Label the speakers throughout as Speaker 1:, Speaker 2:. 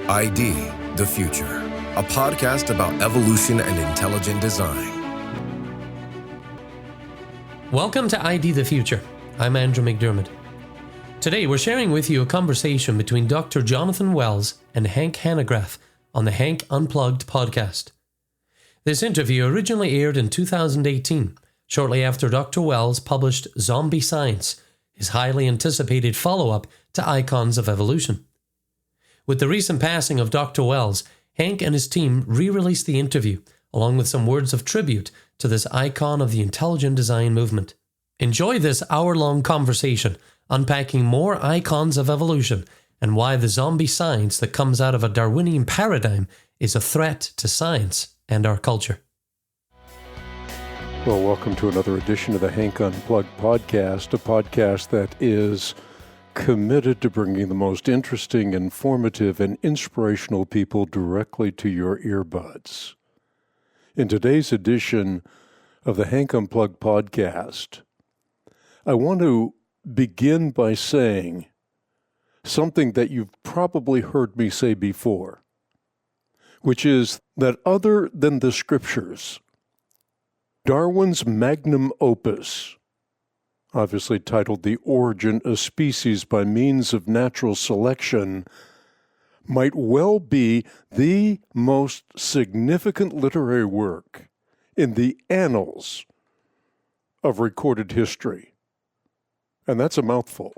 Speaker 1: ID the Future, a podcast about evolution and intelligent design.
Speaker 2: Welcome to ID the Future. I'm Andrew McDermott. Today we're sharing with you a conversation between Dr. Jonathan Wells and Hank Hanegraaf on the Hank Unplugged Podcast. This interview originally aired in 2018, shortly after Dr. Wells published Zombie Science, his highly anticipated follow-up to Icons of Evolution. With the recent passing of Dr. Wells, Hank and his team re-released the interview, along with some words of tribute to this icon of the intelligent design movement. Enjoy this hour-long conversation, unpacking more icons of evolution and why the zombie science that comes out of a Darwinian paradigm is a threat to science and our culture.
Speaker 3: Well, welcome to another edition of the Hank Unplugged Podcast, a podcast that is committed to bringing the most interesting, informative, and inspirational people directly to your earbuds. In today's edition of the Hank Unplugged Podcast, I want to begin by saying something that you've probably heard me say before, which is that other than the scriptures, Darwin's magnum opus, obviously titled The Origin of Species by Means of Natural Selection, might well be the most significant literary work in the annals of recorded history. And that's a mouthful.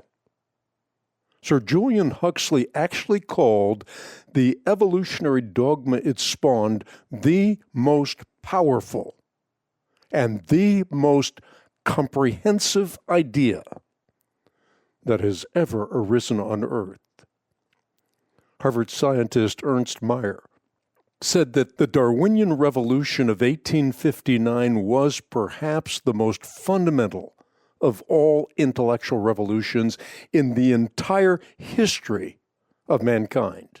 Speaker 3: Sir Julian Huxley actually called the evolutionary dogma it spawned the most powerful and the most comprehensive idea that has ever arisen on Earth. Harvard scientist Ernst Mayr said that the Darwinian Revolution of 1859 was perhaps the most fundamental of all intellectual revolutions in the entire history of mankind.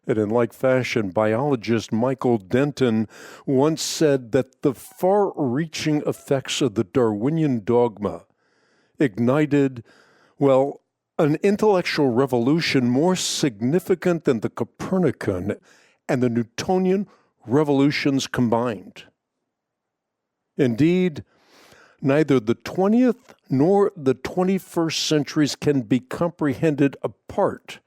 Speaker 3: And in like fashion, biologist Michael Denton once said that the far-reaching effects of the Darwinian dogma ignited, an intellectual revolution more significant than the Copernican and the Newtonian revolutions combined. Indeed, neither the 20th nor the 21st centuries can be comprehended apart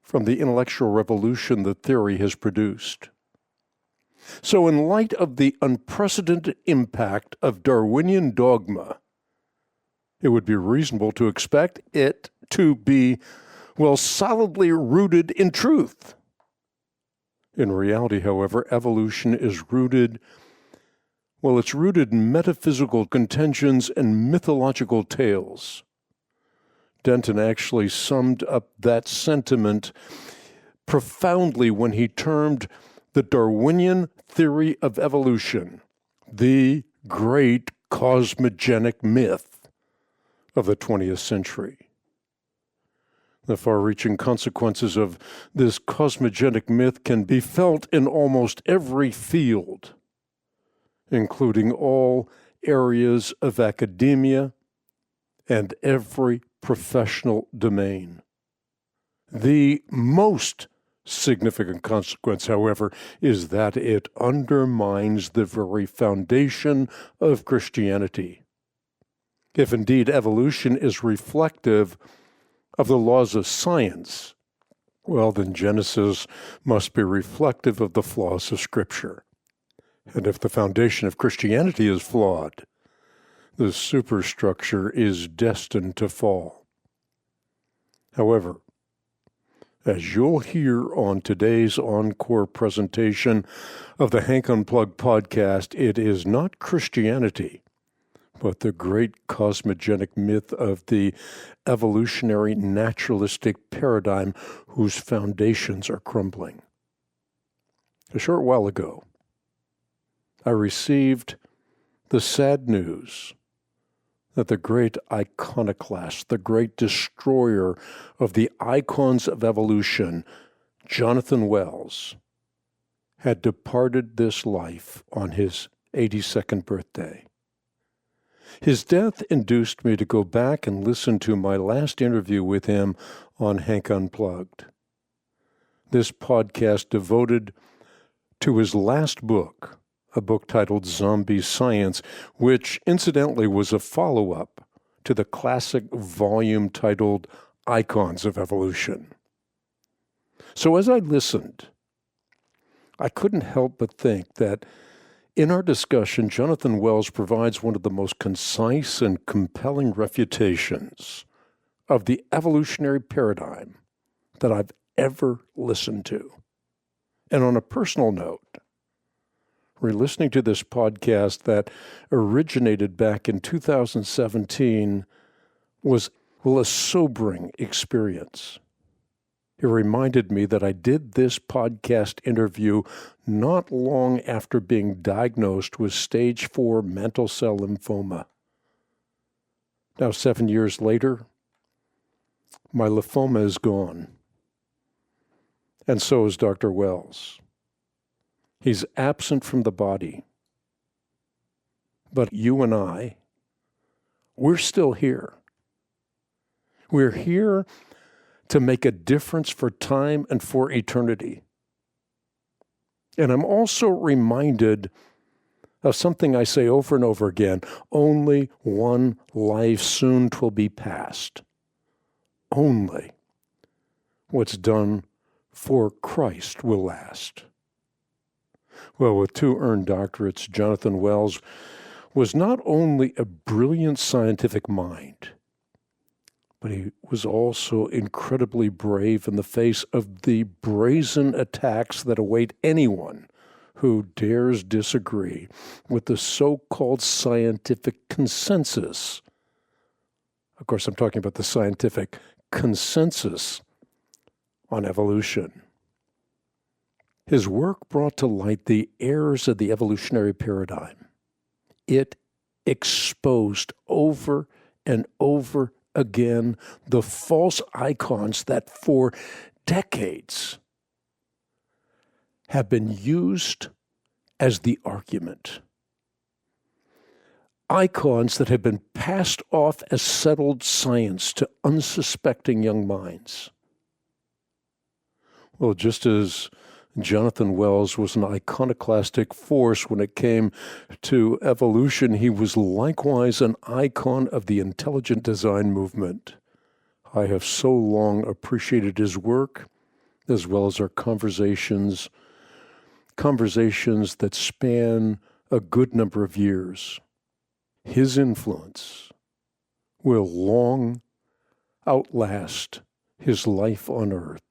Speaker 3: from the intellectual revolution that theory has produced. So in light of the unprecedented impact of Darwinian dogma, it would be reasonable to expect it to be, solidly rooted in truth. In reality, however, evolution is rooted in metaphysical contentions and mythological tales. Denton actually summed up that sentiment profoundly when he termed the Darwinian theory of evolution the great cosmogenic myth of the 20th century. The far-reaching consequences of this cosmogenic myth can be felt in almost every field, including all areas of academia and every professional domain. The most significant consequence, however, is that it undermines the very foundation of Christianity. If indeed evolution is reflective of the laws of science, then Genesis must be reflective of the flaws of Scripture. And if the foundation of Christianity is flawed, the superstructure is destined to fall. However, as you'll hear on today's encore presentation of the Hank Unplugged Podcast, it is not Christianity, but the great cosmogenic myth of the evolutionary naturalistic paradigm whose foundations are crumbling. A short while ago, I received the sad news that the great iconoclast, the great destroyer of the icons of evolution, Jonathan Wells, had departed this life on his 82nd birthday. His death induced me to go back and listen to my last interview with him on Hank Unplugged. this podcast devoted to his last book, a book titled Zombie Science, which incidentally was a follow-up to the classic volume titled Icons of Evolution. So as I listened, I couldn't help but think that in our discussion, Jonathan Wells provides one of the most concise and compelling refutations of the evolutionary paradigm that I've ever listened to. And on a personal note, re-listening to this podcast that originated back in 2017 was, a sobering experience. It reminded me that I did this podcast interview not long after being diagnosed with stage 4 mantle cell lymphoma. Now, 7 years later, my lymphoma is gone. And so is Dr. Wells. He's absent from the body. But you and I, we're still here. We're here to make a difference for time and for eternity. And I'm also reminded of something I say over and over again: only one life soon 'twill be past. Only what's done for Christ will last. Well, with 2 earned doctorates, Jonathan Wells was not only a brilliant scientific mind, but he was also incredibly brave in the face of the brazen attacks that await anyone who dares disagree with the so-called scientific consensus. Of course, I'm talking about the scientific consensus on evolution. His work brought to light the errors of the evolutionary paradigm. It exposed over and over again the false icons that for decades have been used as the argument. Icons that have been passed off as settled science to unsuspecting young minds. Well, just as Jonathan Wells was an iconoclastic force when it came to evolution, he was likewise an icon of the intelligent design movement. I have so long appreciated his work, as well as our conversations that span a good number of years. His influence will long outlast his life on earth.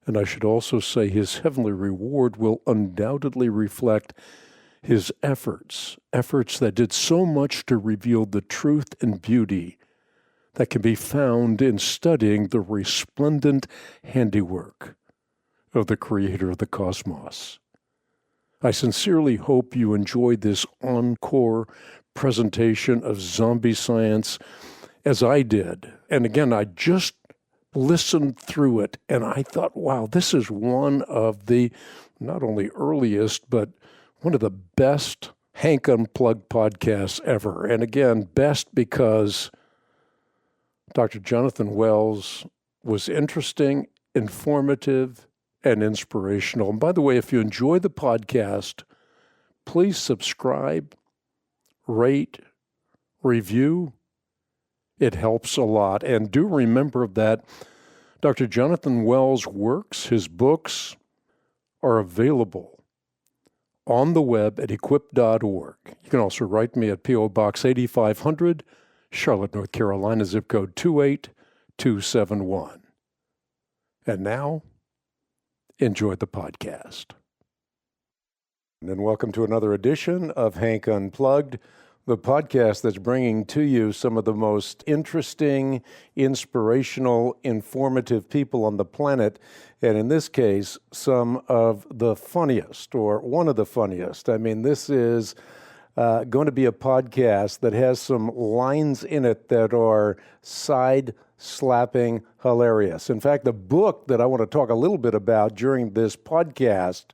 Speaker 3: And I should also say his heavenly reward will undoubtedly reflect his efforts that did so much to reveal the truth and beauty that can be found in studying the resplendent handiwork of the Creator of the cosmos. I sincerely hope you enjoyed this encore presentation of Zombie Science as I did. And again, I just listened through it, and I thought, wow, this is one of the not only earliest, but one of the best Hank Unplugged podcasts ever. And again, best because Dr. Jonathan Wells was interesting, informative, and inspirational. And by the way, if you enjoy the podcast, please subscribe, rate, review. It helps a lot. And do remember that Dr. Jonathan Wells' works, his books, are available on the web at equip.org. You can also write me at P.O. Box 8500, Charlotte, North Carolina, zip code 28271. And now, enjoy the podcast. And welcome to another edition of Hank Unplugged, the podcast that's bringing to you some of the most interesting, inspirational, informative people on the planet, and in this case, some of the funniest, or one of the funniest. I mean, this is going to be a podcast that has some lines in it that are side-slapping hilarious. In fact, the book that I want to talk a little bit about during this podcast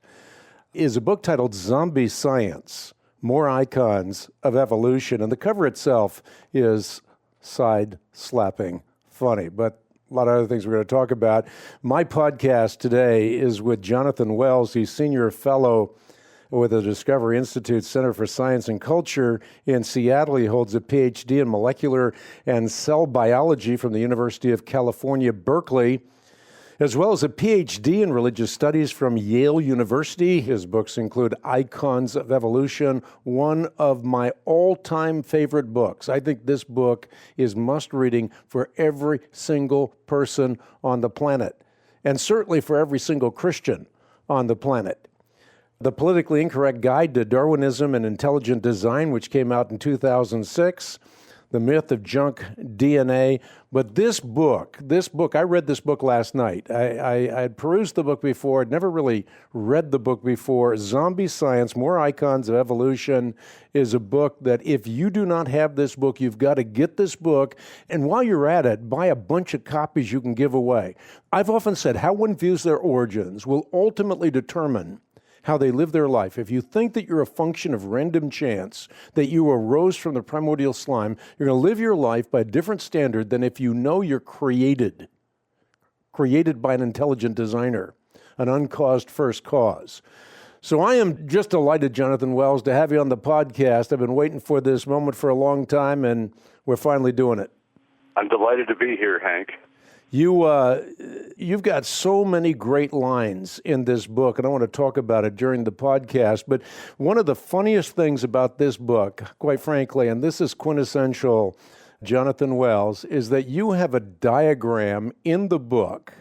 Speaker 3: is a book titled Zombie Science: More Icons of Evolution. And the cover itself is side-slapping funny. But a lot of other things we're going to talk about. My podcast today is with Jonathan Wells. He's Senior Fellow with the Discovery Institute Center for Science and Culture in Seattle. He holds a PhD in molecular and cell biology from the University of California, Berkeley, as well as a PhD in religious studies from Yale University. His books include Icons of Evolution, one of my all-time favorite books. I think this book is must-reading for every single person on the planet, and certainly for every single Christian on the planet. The Politically Incorrect Guide to Darwinism and Intelligent Design, which came out in 2006, The Myth of Junk DNA. But this book, I read this book last night. I had perused the book before, I'd never really read the book before. Zombie Science, More Icons of Evolution is a book that if you do not have this book, you've got to get this book. And while you're at it, buy a bunch of copies you can give away. I've often said how one views their origins will ultimately determine how they live their life. If you think that you're a function of random chance, that you arose from the primordial slime, you're going to live your life by a different standard than if you know you're created by an intelligent designer, an uncaused first cause. So I am just delighted, Jonathan Wells, to have you on the podcast. I've been waiting for this moment for a long time, and we're finally doing it.
Speaker 4: I'm delighted to be here, Hank.
Speaker 3: You've got so many great lines in this book, and I want to talk about it during the podcast. But one of the funniest things about this book, quite frankly, and this is quintessential Jonathan Wells, is that you have a diagram in the book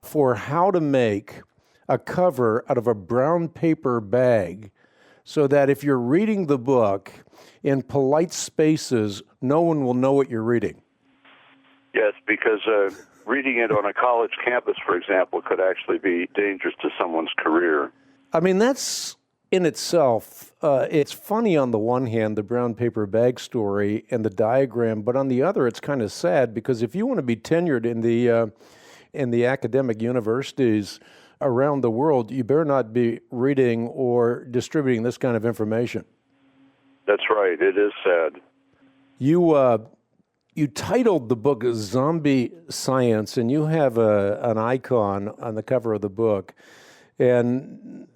Speaker 3: for how to make a cover out of a brown paper bag so that if you're reading the book in polite spaces, no one will know what you're reading.
Speaker 4: Yes, because reading it on a college campus, for example, could actually be dangerous to someone's career.
Speaker 3: I mean, that's in itself, it's funny on the one hand, the brown paper bag story and the diagram, but on the other, it's kind of sad because if you want to be tenured in the academic universities around the world, you better not be reading or distributing this kind of information.
Speaker 4: That's right. It is sad.
Speaker 3: You titled the book Zombie Science, and you have an icon on the cover of the book. And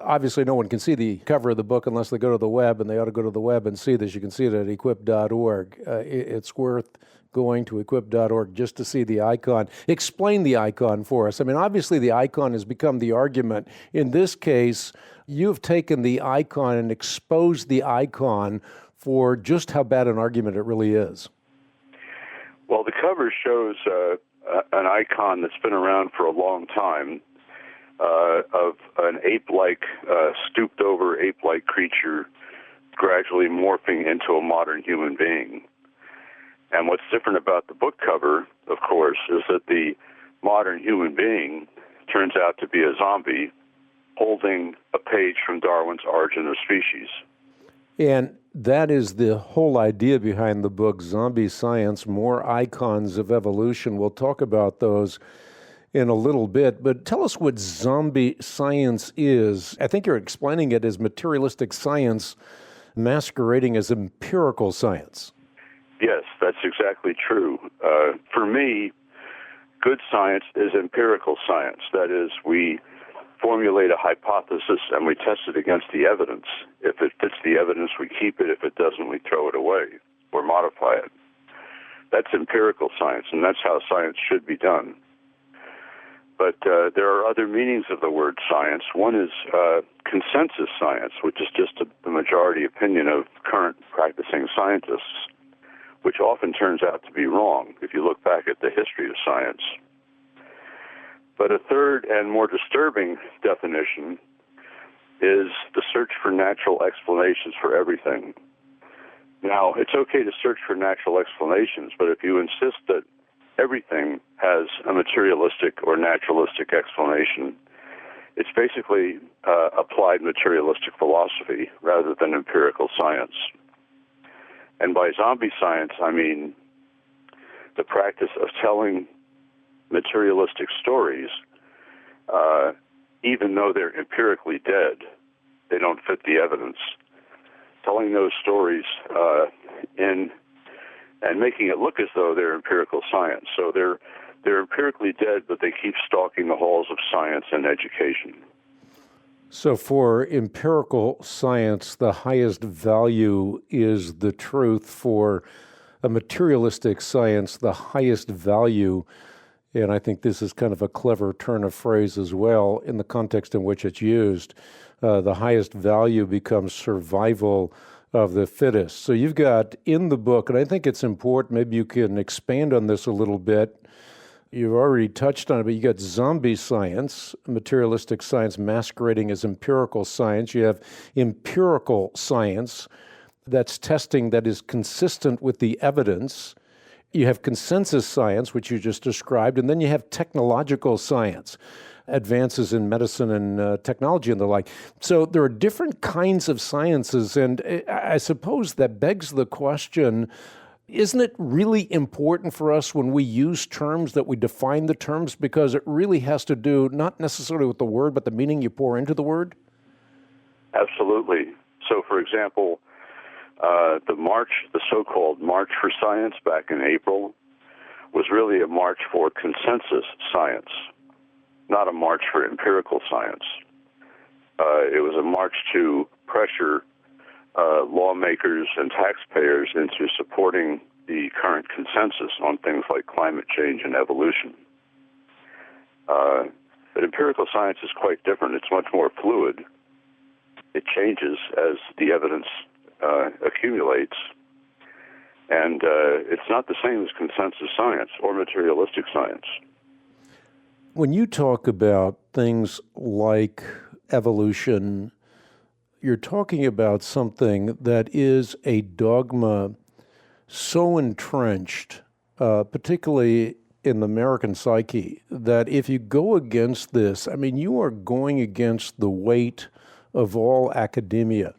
Speaker 3: obviously no one can see the cover of the book unless they go to the web, and they ought to go to the web and see this. You can see it at equip.org. It's worth going to equip.org just to see the icon. Explain the icon for us. I mean, obviously the icon has become the argument. In this case, you've taken the icon and exposed the icon for just how bad an argument it really is.
Speaker 4: Well, the cover shows an icon that's been around for a long time of an ape-like, stooped-over ape-like creature gradually morphing into a modern human being. And what's different about the book cover, of course, is that the modern human being turns out to be a zombie holding a page from Darwin's Origin of Species.
Speaker 3: And that is the whole idea behind the book, Zombie Science, More Icons of Evolution. We'll talk about those in a little bit, but tell us what zombie science is. I think you're explaining it as materialistic science masquerading as empirical science.
Speaker 4: Yes, that's exactly true. For me, good science is empirical science. That is, we formulate a hypothesis and we test it against the evidence. If it fits the evidence, we keep it. If it doesn't, we throw it away or modify it. That's empirical science, and that's how science should be done. But there are other meanings of the word science. One is consensus science, which is just the majority opinion of current practicing scientists, which often turns out to be wrong if you look back at the history of science. But a third and more disturbing definition is the search for natural explanations for everything. Now, it's okay to search for natural explanations, but if you insist that everything has a materialistic or naturalistic explanation, it's basically applied materialistic philosophy rather than empirical science. And by zombie science, I mean the practice of telling materialistic stories, even though they're empirically dead, they don't fit the evidence. Telling those stories in and making it look as though they're empirical science. So they're empirically dead, but they keep stalking the halls of science and education.
Speaker 3: So for empirical science, the highest value is the truth. For a materialistic science, the highest value, and I think this is kind of a clever turn of phrase as well in the context in which it's used, the highest value becomes survival of the fittest. So you've got in the book, and I think it's important, maybe you can expand on this a little bit. You've already touched on it, but you got zombie science, materialistic science masquerading as empirical science. You have empirical science that's testing that is consistent with the evidence. You have consensus science, which you just described, and then you have technological science, advances in medicine and technology and the like. So there are different kinds of sciences, and I suppose that begs the question, isn't it really important for us when we use terms that we define the terms, because it really has to do not necessarily with the word, but the meaning you pour into the word?
Speaker 4: Absolutely. So, for example, the so-called March for Science back in April was really a march for consensus science, not a march for empirical science. It was a march to pressure lawmakers and taxpayers into supporting the current consensus on things like climate change and evolution. But empirical science is quite different. It's much more fluid. It changes as the evidence accumulates. And it's not the same as consensus science or materialistic science.
Speaker 3: When you talk about things like evolution, you're talking about something that is a dogma so entrenched, particularly in the American psyche, that if you go against this, I mean, you are going against the weight of all academia.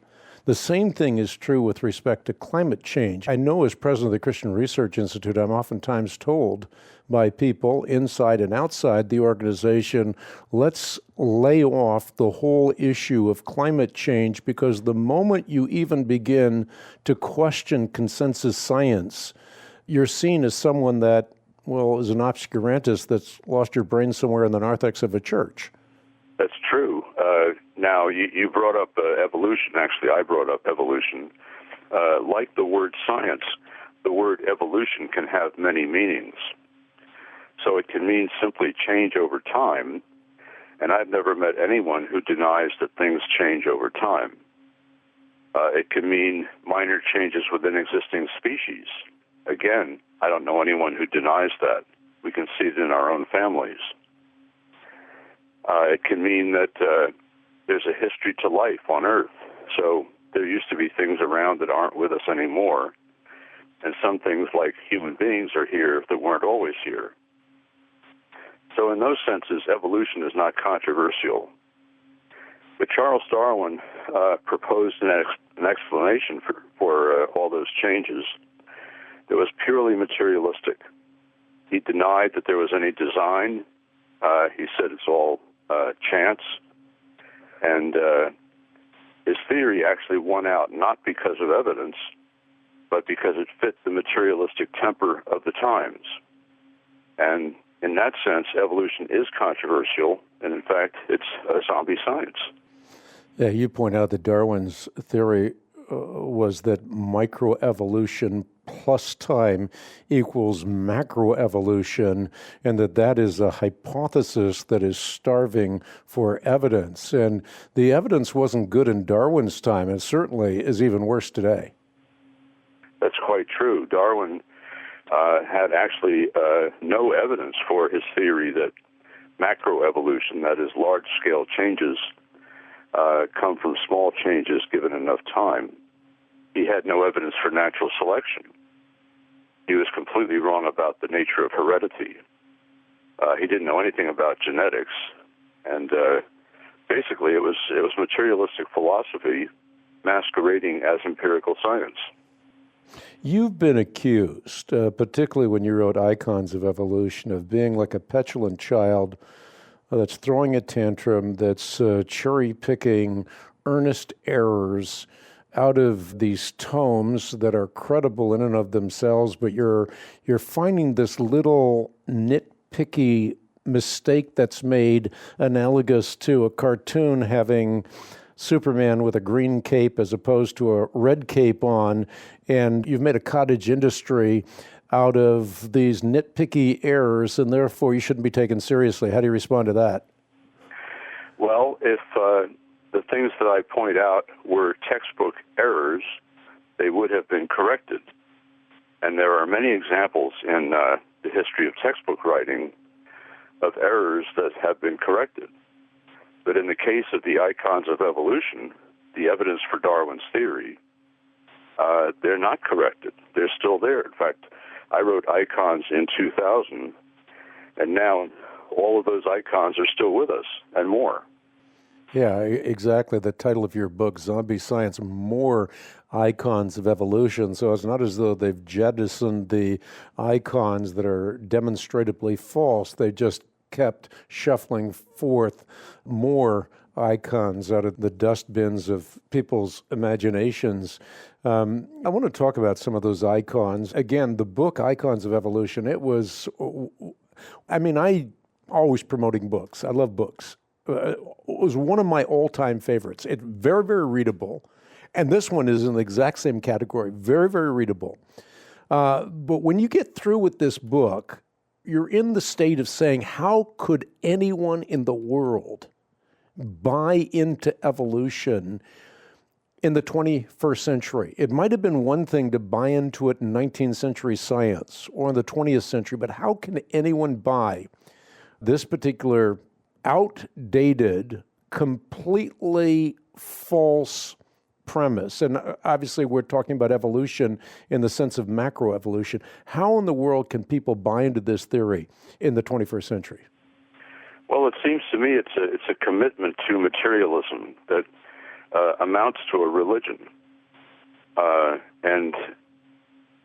Speaker 3: The same thing is true with respect to climate change. I know as president of the Christian Research Institute, I'm oftentimes told by people inside and outside the organization, let's lay off the whole issue of climate change, because the moment you even begin to question consensus science, you're seen as someone that, well, is an obscurantist that's lost your brain somewhere in the narthex of a church.
Speaker 4: That's true. Now, you brought up evolution. Actually, I brought up evolution. Like the word science, the word evolution can have many meanings. So it can mean simply change over time, and I've never met anyone who denies that things change over time. It can mean minor changes within existing species. Again, I don't know anyone who denies that. We can see it in our own families. It can mean that there's a history to life on Earth. So there used to be things around that aren't with us anymore, and some things like human beings are here that weren't always here. So in those senses, evolution is not controversial. But Charles Darwin proposed an explanation for all those changes that was purely materialistic. He denied that there was any design. He said it's all chance. And his theory actually won out not because of evidence, but because it fit the materialistic temper of the times. And in that sense, evolution is controversial, and in fact, it's a zombie science.
Speaker 3: Yeah, you point out that Darwin's theory was that microevolution plus time equals macroevolution, and that is a hypothesis that is starving for evidence. And the evidence wasn't good in Darwin's time, and certainly is even worse today.
Speaker 4: That's quite true. Darwin had actually no evidence for his theory that macroevolution, that is large-scale changes, come from small changes given enough time. He had no evidence for natural selection. He was completely wrong about the nature of heredity. He didn't know anything about genetics, and basically it was materialistic philosophy masquerading as empirical science.
Speaker 3: You've been accused, particularly when you wrote Icons of Evolution, of being like a petulant child that's throwing a tantrum, that's cherry-picking earnest errors out of these tomes that are credible in and of themselves, but you're finding this little nitpicky mistake that's made analogous to a cartoon having Superman with a green cape as opposed to a red cape on, and you've made a cottage industry out of these nitpicky errors, and therefore you shouldn't be taken seriously. How do you respond to that?
Speaker 4: Well, if the things that I point out were textbook errors, they would have been corrected. And there are many examples in the history of textbook writing of errors that have been corrected. But in the case of the icons of evolution, the evidence for Darwin's theory, they're not corrected. They're still there. In fact, I wrote icons in 2000, and now all of those icons are still with us and more.
Speaker 3: Yeah, exactly. The title of your book, Zombie Science, More Icons of Evolution. So it's not as though they've jettisoned the icons that are demonstrably false. They just kept shuffling forth more icons out of the dustbins of people's imaginations. I want to talk about some of those icons. Again, the book, Icons of Evolution, it was, I always promoting books. I love books. It was one of my all-time favorites. It's very, very readable. And this one is in the exact same category. Very, very readable. But when you get through with this book, you're in the state of saying, how could anyone in the world buy into evolution in the 21st century? It might have been one thing to buy into it in 19th century science or in the 20th century, but how can anyone buy this particular outdated, completely false premise? And obviously we're talking about evolution in the sense of macroevolution. How in the world can people buy into this theory in the 21st century?
Speaker 4: Well, it seems to me it's a commitment to materialism that amounts to a religion, and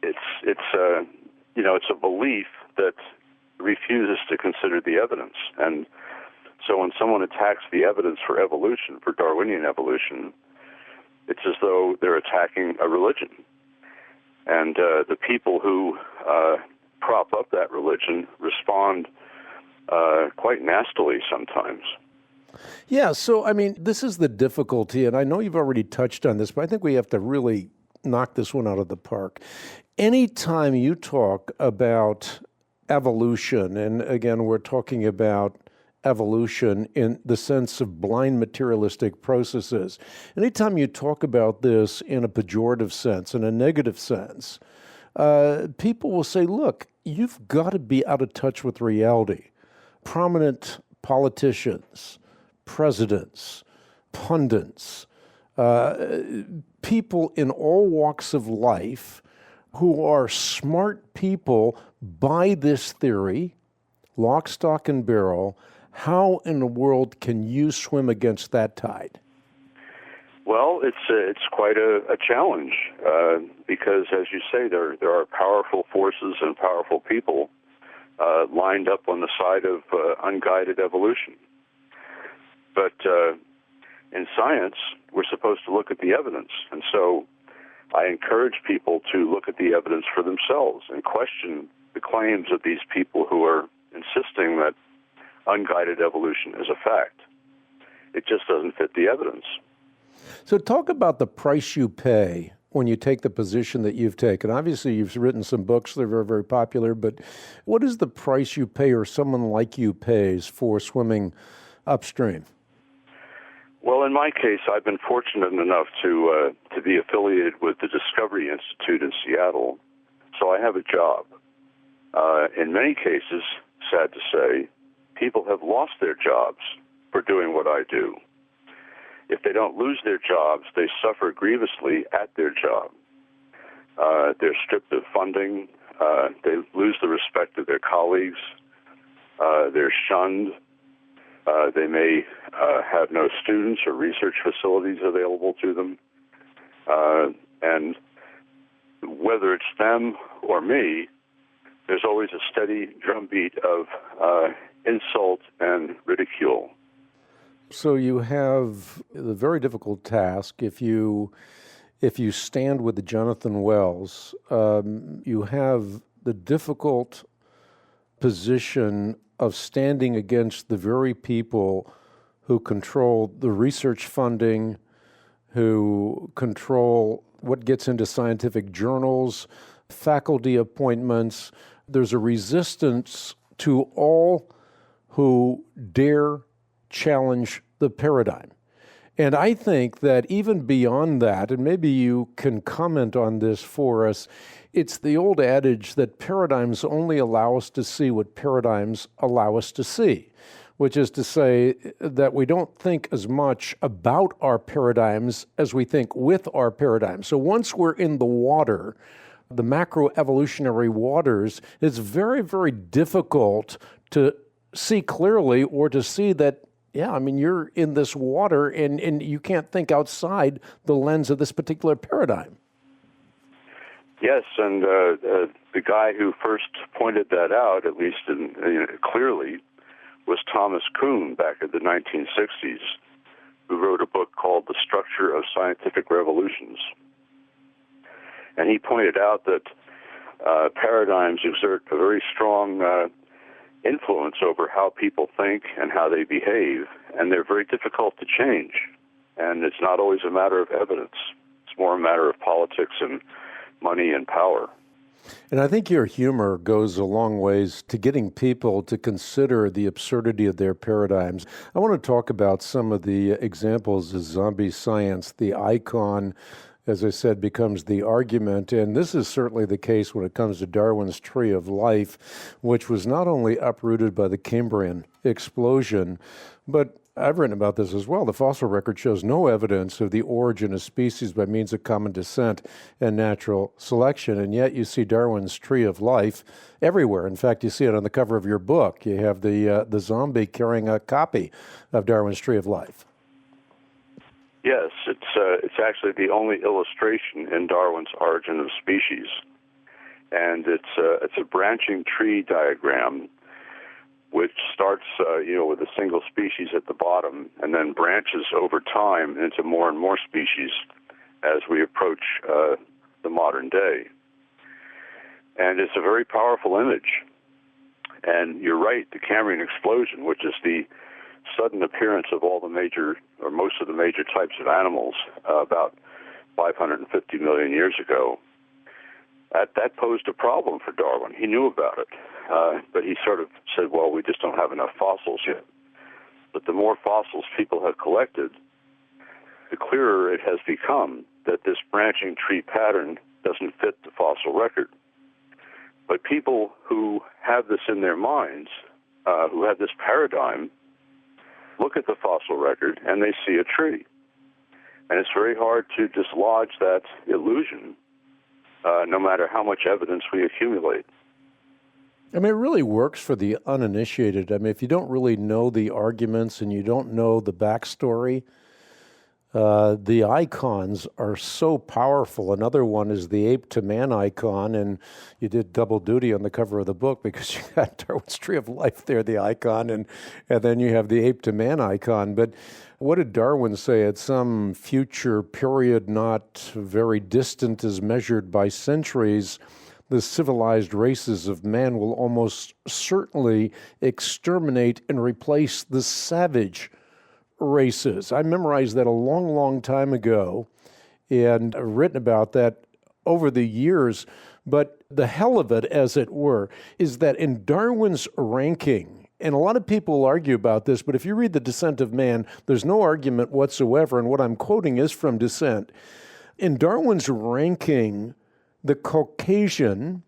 Speaker 4: it's a belief that refuses to consider the evidence. And so when someone attacks the evidence for evolution, for Darwinian evolution, it's as though they're attacking a religion. And the people who prop up that religion respond quite nastily sometimes.
Speaker 3: Yeah, so, this is the difficulty, and I know you've already touched on this, but I think we have to really knock this one out of the park. Anytime you talk about evolution, and again, we're talking about evolution in the sense of blind materialistic processes. Anytime you talk about this in a pejorative sense, in a negative sense, people will say, look, you've got to be out of touch with reality. Prominent politicians, presidents, pundits, people in all walks of life who are smart people buy this theory, lock, stock, and barrel. How in the world can you swim against that tide?
Speaker 4: Well, it's quite a challenge because, as you say, there are powerful forces and powerful people lined up on the side of unguided evolution. But in science, we're supposed to look at the evidence, and so I encourage people to look at the evidence for themselves and question the claims of these people who are insisting that unguided evolution is a fact. It just doesn't fit the evidence.
Speaker 3: So talk about the price you pay when you take the position that you've taken. Obviously, you've written some books that are very, very popular, but what is the price you pay or someone like you pays for swimming upstream?
Speaker 4: Well, in my case, I've been fortunate enough to be affiliated with the Discovery Institute in Seattle, so I have a job. In many cases, sad to say, people have lost their jobs for doing what I do. If they don't lose their jobs, they suffer grievously at their job. They're stripped of funding. They lose the respect of their colleagues. They're shunned. They may have no students or research facilities available to them. And whether it's them or me, there's always a steady drumbeat of insult and ridicule. So
Speaker 3: you have the very difficult task if you if you stand with Jonathan Wells, you have the difficult position of standing against the very people who control the research funding, who control what gets into scientific journals, faculty appointments. There's a resistance to all who dare challenge the paradigm. And I think that even beyond that, and maybe you can comment on this for us, it's the old adage that paradigms only allow us to see what paradigms allow us to see, which is to say that we don't think as much about our paradigms as we think with our paradigms. So once we're in the water, the macroevolutionary waters, it's very, very difficult to see clearly or to see that, you're in this water and you can't think outside the lens of this particular paradigm.
Speaker 4: Yes, and the guy who first pointed that out, at least clearly, was Thomas Kuhn back in the 1960s, who wrote a book called The Structure of Scientific Revolutions. And he pointed out that paradigms exert a very strong influence over how people think and how they behave, and they're very difficult to change. And it's not always a matter of evidence. It's more a matter of politics and money and power.
Speaker 3: And I think your humor goes a long ways to getting people to consider the absurdity of their paradigms. I want to talk about some of the examples of zombie science. The icon, as I said, becomes the argument. And this is certainly the case when it comes to Darwin's tree of life, which was not only uprooted by the Cambrian explosion, but I've written about this as well. The fossil record shows no evidence of the origin of species by means of common descent and natural selection, and yet you see Darwin's tree of life everywhere. In fact, you see it on the cover of your book. You have the zombie carrying a copy of Darwin's tree of life.
Speaker 4: Yes, it's actually the only illustration in Darwin's Origin of Species, and it's a branching tree diagram, which starts with a single species at the bottom and then branches over time into more and more species as we approach the modern day. And it's a very powerful image. And you're right, the Cambrian explosion, which is the sudden appearance of all the major, or most of the major types of animals about 550 million years ago, that posed a problem for Darwin. He knew about it, but he sort of said, well, we just don't have enough fossils yet. But the more fossils people have collected, the clearer it has become that this branching tree pattern doesn't fit the fossil record. But people who have this in their minds, who have this paradigm, look at the fossil record and they see a tree. And it's very hard to dislodge that illusion, no matter how much evidence we accumulate.
Speaker 3: I mean, it really works for the uninitiated. I mean, if you don't really know the arguments and you don't know the backstory, the icons are so powerful. Another one is the ape to man icon, and you did double duty on the cover of the book because you got Darwin's Tree of Life there, the icon, and then you have the ape to man icon. But what did Darwin say? At some future period not very distant as measured by centuries, the civilized races of man will almost certainly exterminate and replace the savage races. I memorized that a long, long time ago and I've written about that over the years. But the hell of it, as it were, is that in Darwin's ranking, and a lot of people argue about this, but if you read The Descent of Man, there's no argument whatsoever, and what I'm quoting is from Descent. In Darwin's ranking, the Caucasian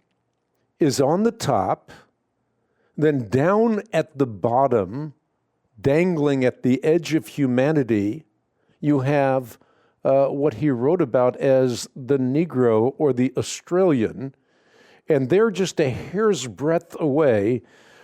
Speaker 3: is on the top, then down at the bottom, dangling at the edge of humanity, you have what he wrote about as the Negro or the Australian, and they're just a hair's breadth away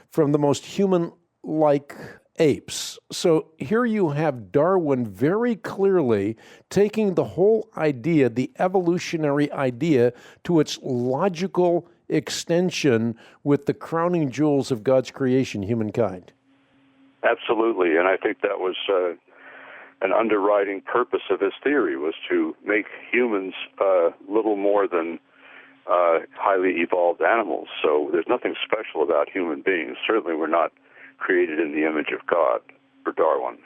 Speaker 3: from the most human-like apes. So here you have Darwin very clearly taking the whole idea, the evolutionary idea, to its logical extension with the crowning jewels of God's creation, humankind.
Speaker 4: Absolutely, and I think that was an underwriting purpose of his theory was to make humans little more than highly evolved animals. So there's nothing special about human beings. Certainly we're not created in the image of God for Darwin.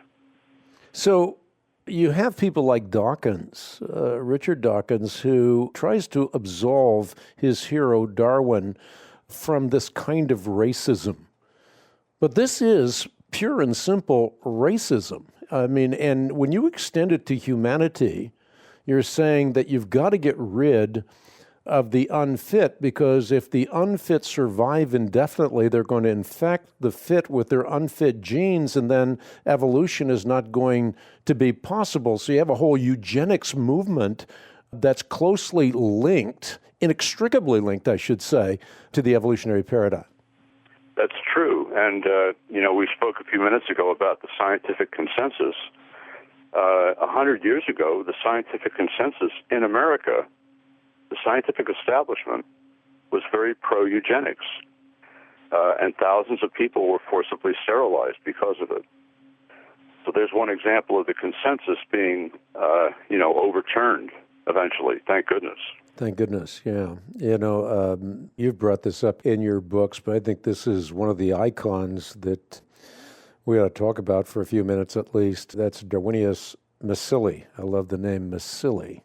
Speaker 3: So you have people like Dawkins, Richard Dawkins, who tries to absolve his hero Darwin from this kind of racism. But this is pure and simple racism. I mean, and when you extend it to humanity, you're saying that you've got to get rid of the unfit, because if the unfit survive indefinitely, they're going to infect the fit with their unfit genes, and then evolution is not going to be possible. So you have a whole eugenics movement that's closely linked, inextricably linked, I should say, to the evolutionary paradigm.
Speaker 4: That's true. And, we spoke a few minutes ago about the scientific consensus. 100 years ago, the scientific consensus in America, the scientific establishment, was very pro-eugenics. And thousands of people were forcibly sterilized because of it. So there's one example of the consensus being, overturned eventually. Thank goodness.
Speaker 3: Thank goodness, yeah. You've brought this up in your books, but I think this is one of the icons that we ought to talk about for a few minutes at least. That's Darwinius Macilli. I love the name Macilli.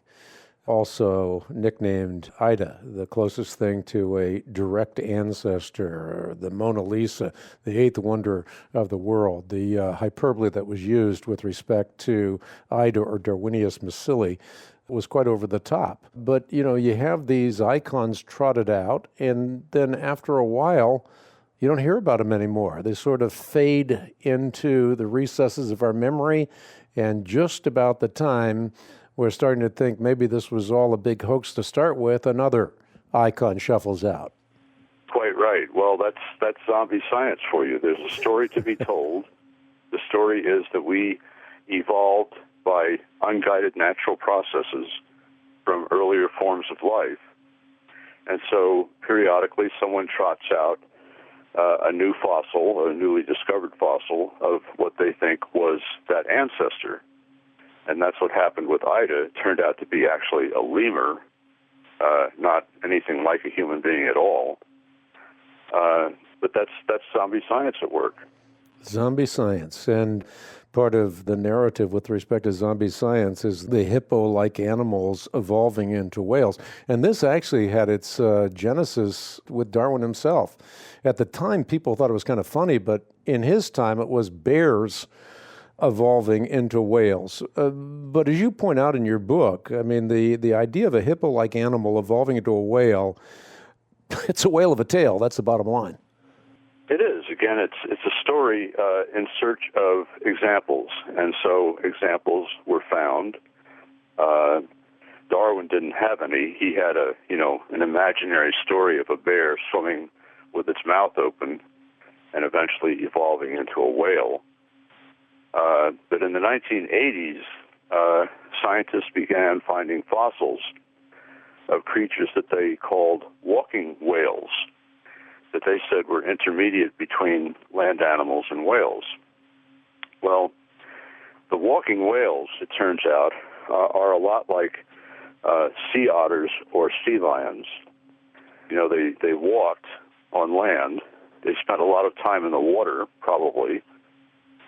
Speaker 3: Also nicknamed Ida, the closest thing to a direct ancestor, the Mona Lisa, the eighth wonder of the world. The hyperbole that was used with respect to Ida or Darwinius Macilli was quite over the top. But, you have these icons trotted out, and then after a while, you don't hear about them anymore. They sort of fade into the recesses of our memory, and just about the time we're starting to think maybe this was all a big hoax to start with, another icon shuffles out.
Speaker 4: Quite right. Well, that's zombie science for you. There's a story to be told. The story is that we evolved by unguided natural processes from earlier forms of life. And so periodically someone trots out a new fossil, a newly discovered fossil of what they think was that ancestor. And that's what happened with Ida. It turned out to be actually a lemur, not anything like a human being at all. But that's zombie science at work.
Speaker 3: Zombie science. And part of the narrative with respect to zombie science is the hippo-like animals evolving into whales. And this actually had its genesis with Darwin himself. At the time, people thought it was kind of funny, but in his time, it was bears evolving into whales. But as you point out in your book, I mean, the idea of a hippo-like animal evolving into a whale, it's a whale of a tale. That's the bottom line.
Speaker 4: It is. Again, it's a story in search of examples, and so examples were found. Darwin didn't have any. He had an imaginary story of a bear swimming with its mouth open and eventually evolving into a whale. But in the 1980s, scientists began finding fossils of creatures that they called walking whales, that they said were intermediate between land animals and whales. Well, the walking whales, it turns out, are a lot like sea otters or sea lions. They walked on land. They spent a lot of time in the water, probably,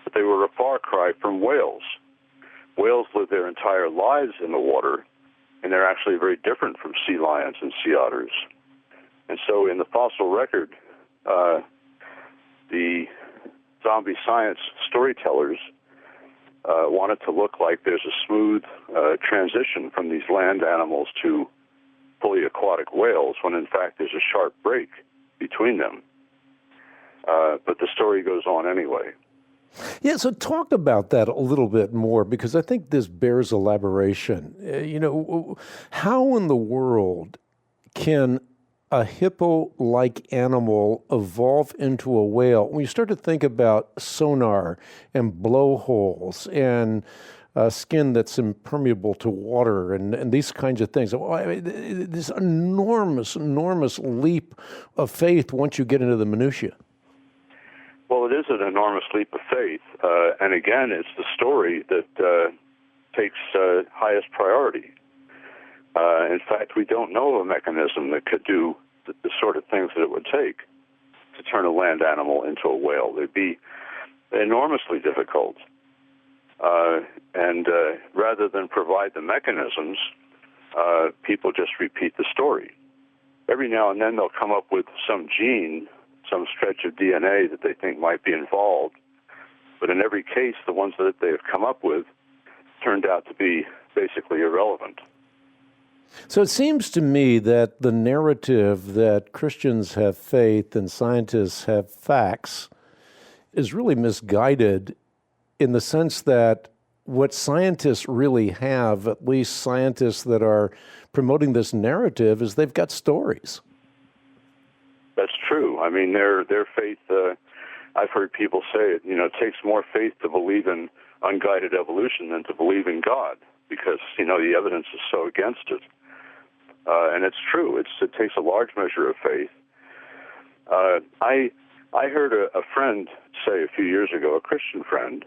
Speaker 4: but they were a far cry from whales. Whales live their entire lives in the water, and they're actually very different from sea lions and sea otters. And so in the fossil record, the zombie science storytellers wanted to look like there's a smooth transition from these land animals to fully aquatic whales, when in fact there's a sharp break between them. But the story goes on anyway.
Speaker 3: Yeah, so talk about that a little bit more, because I think this bears elaboration. How in the world can a hippo-like animal evolve into a whale? When you start to think about sonar and blowholes and skin that's impermeable to water and these kinds of things, this enormous leap of faith once you get into the minutiae.
Speaker 4: Well, it is an enormous leap of faith, and again, it's the story that takes highest priority. In fact, we don't know of a mechanism that could do the sort of things that it would take to turn a land animal into a whale. They'd be enormously difficult. And rather than provide the mechanisms, people just repeat the story. Every now and then they'll come up with some gene, some stretch of DNA that they think might be involved. But in every case, the ones that they've come up with turned out to be basically irrelevant.
Speaker 3: So it seems to me that the narrative that Christians have faith and scientists have facts is really misguided, in the sense that what scientists really have, at least scientists that are promoting this narrative, is they've got stories.
Speaker 4: That's true. I mean, their faith, I've heard people say it takes more faith to believe in unguided evolution than to believe in God, because, the evidence is so against it. And it's true. It takes a large measure of faith. I heard a friend say a few years ago, a Christian friend,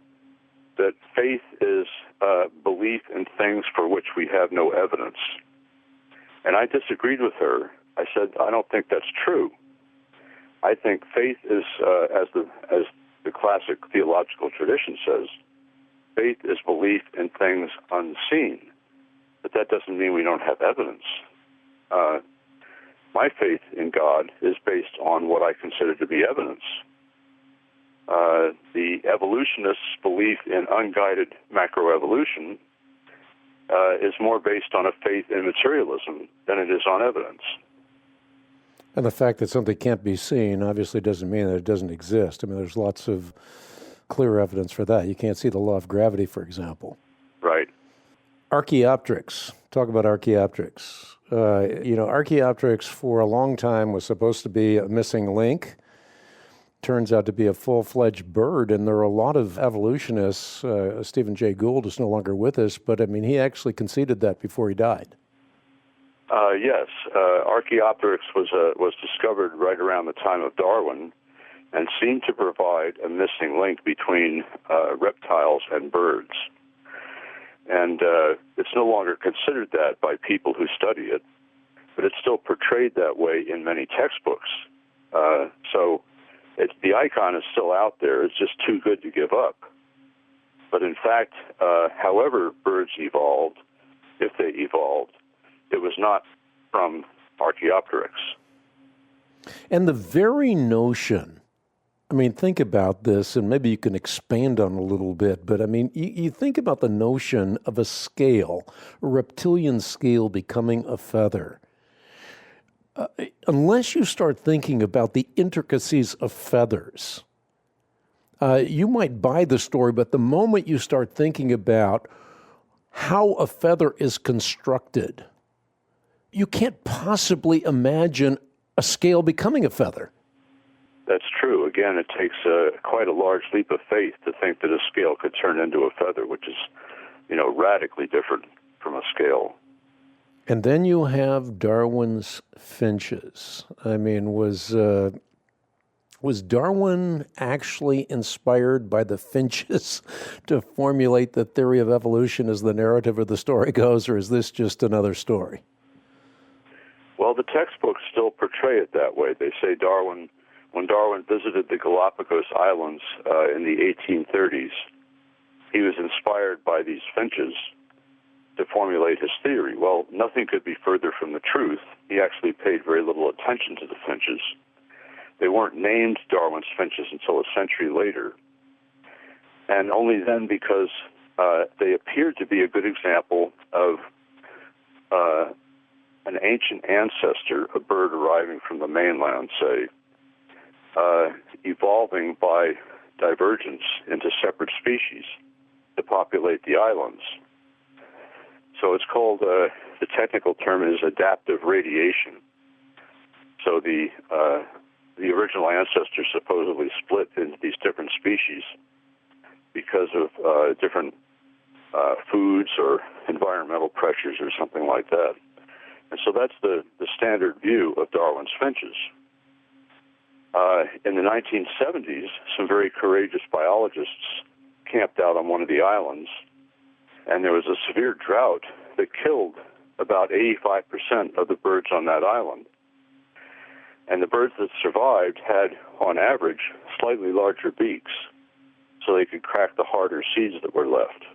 Speaker 4: that faith is belief in things for which we have no evidence. And I disagreed with her. I said, I don't think that's true. I think faith is, as the classic theological tradition says, faith is belief in things unseen. But that doesn't mean we don't have evidence. My faith in God is based on what I consider to be evidence. The evolutionists' belief in unguided macroevolution is more based on a faith in materialism than it is on evidence.
Speaker 3: And the fact that something can't be seen obviously doesn't mean that it doesn't exist. I mean, there's lots of clear evidence for that. You can't see the law of gravity, for example.
Speaker 4: Right.
Speaker 3: Archaeopteryx. Talk about Archaeopteryx. Archaeopteryx for a long time was supposed to be a missing link. Turns out to be a full-fledged bird, and there are a lot of evolutionists. Stephen Jay Gould is no longer with us, but he actually conceded that before he died.
Speaker 4: Yes, Archaeopteryx was discovered right around the time of Darwin, and seemed to provide a missing link between reptiles and birds. And it's no longer considered that by people who study it, but it's still portrayed that way in many textbooks. So the icon is still out there. It's just too good to give up. But in fact, however birds evolved, if they evolved, it was not from Archaeopteryx.
Speaker 3: And the very notion, think about this, and maybe you can expand on it a little bit, but you think about the notion of a scale, a reptilian scale becoming a feather. Unless you start thinking about the intricacies of feathers, you might buy the story, but the moment you start thinking about how a feather is constructed, you can't possibly imagine a scale becoming a feather.
Speaker 4: That's true. Again, it takes quite a large leap of faith to think that a scale could turn into a feather, which is, radically different from a scale.
Speaker 3: And then you have Darwin's finches. Was Darwin actually inspired by the finches to formulate the theory of evolution as the narrative of the story goes, or is this just another story?
Speaker 4: Well, the textbooks still portray it that way. They say when Darwin visited the Galapagos Islands in the 1830s, he was inspired by these finches to formulate his theory. Well, nothing could be further from the truth. He actually paid very little attention to the finches. They weren't named Darwin's finches until a century later, and only then because they appeared to be a good example of an ancient ancestor, a bird arriving from the mainland, say, evolving by divergence into separate species to populate the islands. So it's called, the technical term is adaptive radiation. So the original ancestors supposedly split into these different species because of different foods or environmental pressures or something like that. And so that's the standard view of Darwin's finches. In the 1970s, some very courageous biologists camped out on one of the islands and there was a severe drought that killed about 85% of the birds on that island. And the birds that survived had, on average, slightly larger beaks, so they could crack the harder seeds that were left.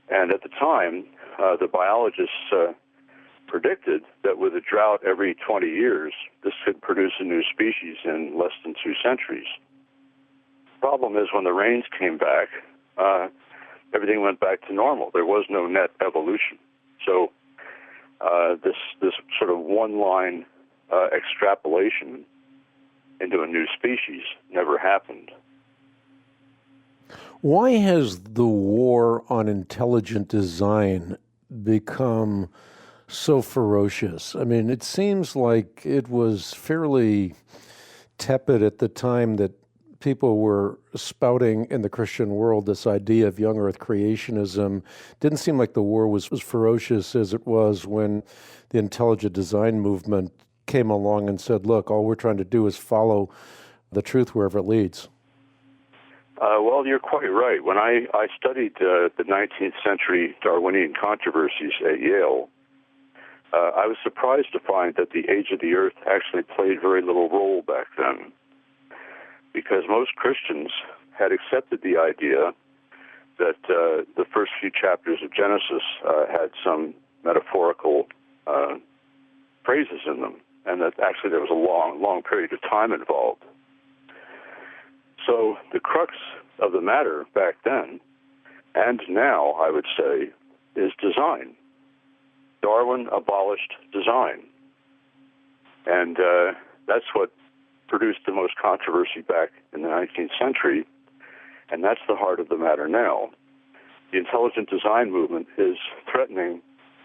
Speaker 4: And at the time, the biologists predicted that with a drought every 20 years, this could produce a new species in less than 2 centuries. The problem is when the rains came back, everything went back to normal. There was no net evolution. So this sort of one-line extrapolation into a new species never happened.
Speaker 3: Why has the war on intelligent design become so ferocious? I mean, it seems like it was fairly tepid at the time that people were spouting in the Christian world this idea of young earth creationism. Didn't seem like the war was as ferocious as it was when the intelligent design movement came along and said, look, all we're trying to do is follow the truth wherever it leads.
Speaker 4: Well, you're quite right. When I studied the 19th century Darwinian controversies at Yale, I was surprised to find that the age of the earth actually played very little role back then, because most Christians had accepted the idea that the first few chapters of Genesis had some metaphorical phrases in them, and that actually there was a long period of time involved. So the crux of the matter back then, and now, I would say, is design. Darwin abolished design. And that's what produced the most controversy back in the 19th century, and that's the heart of the matter now. The intelligent design movement is threatening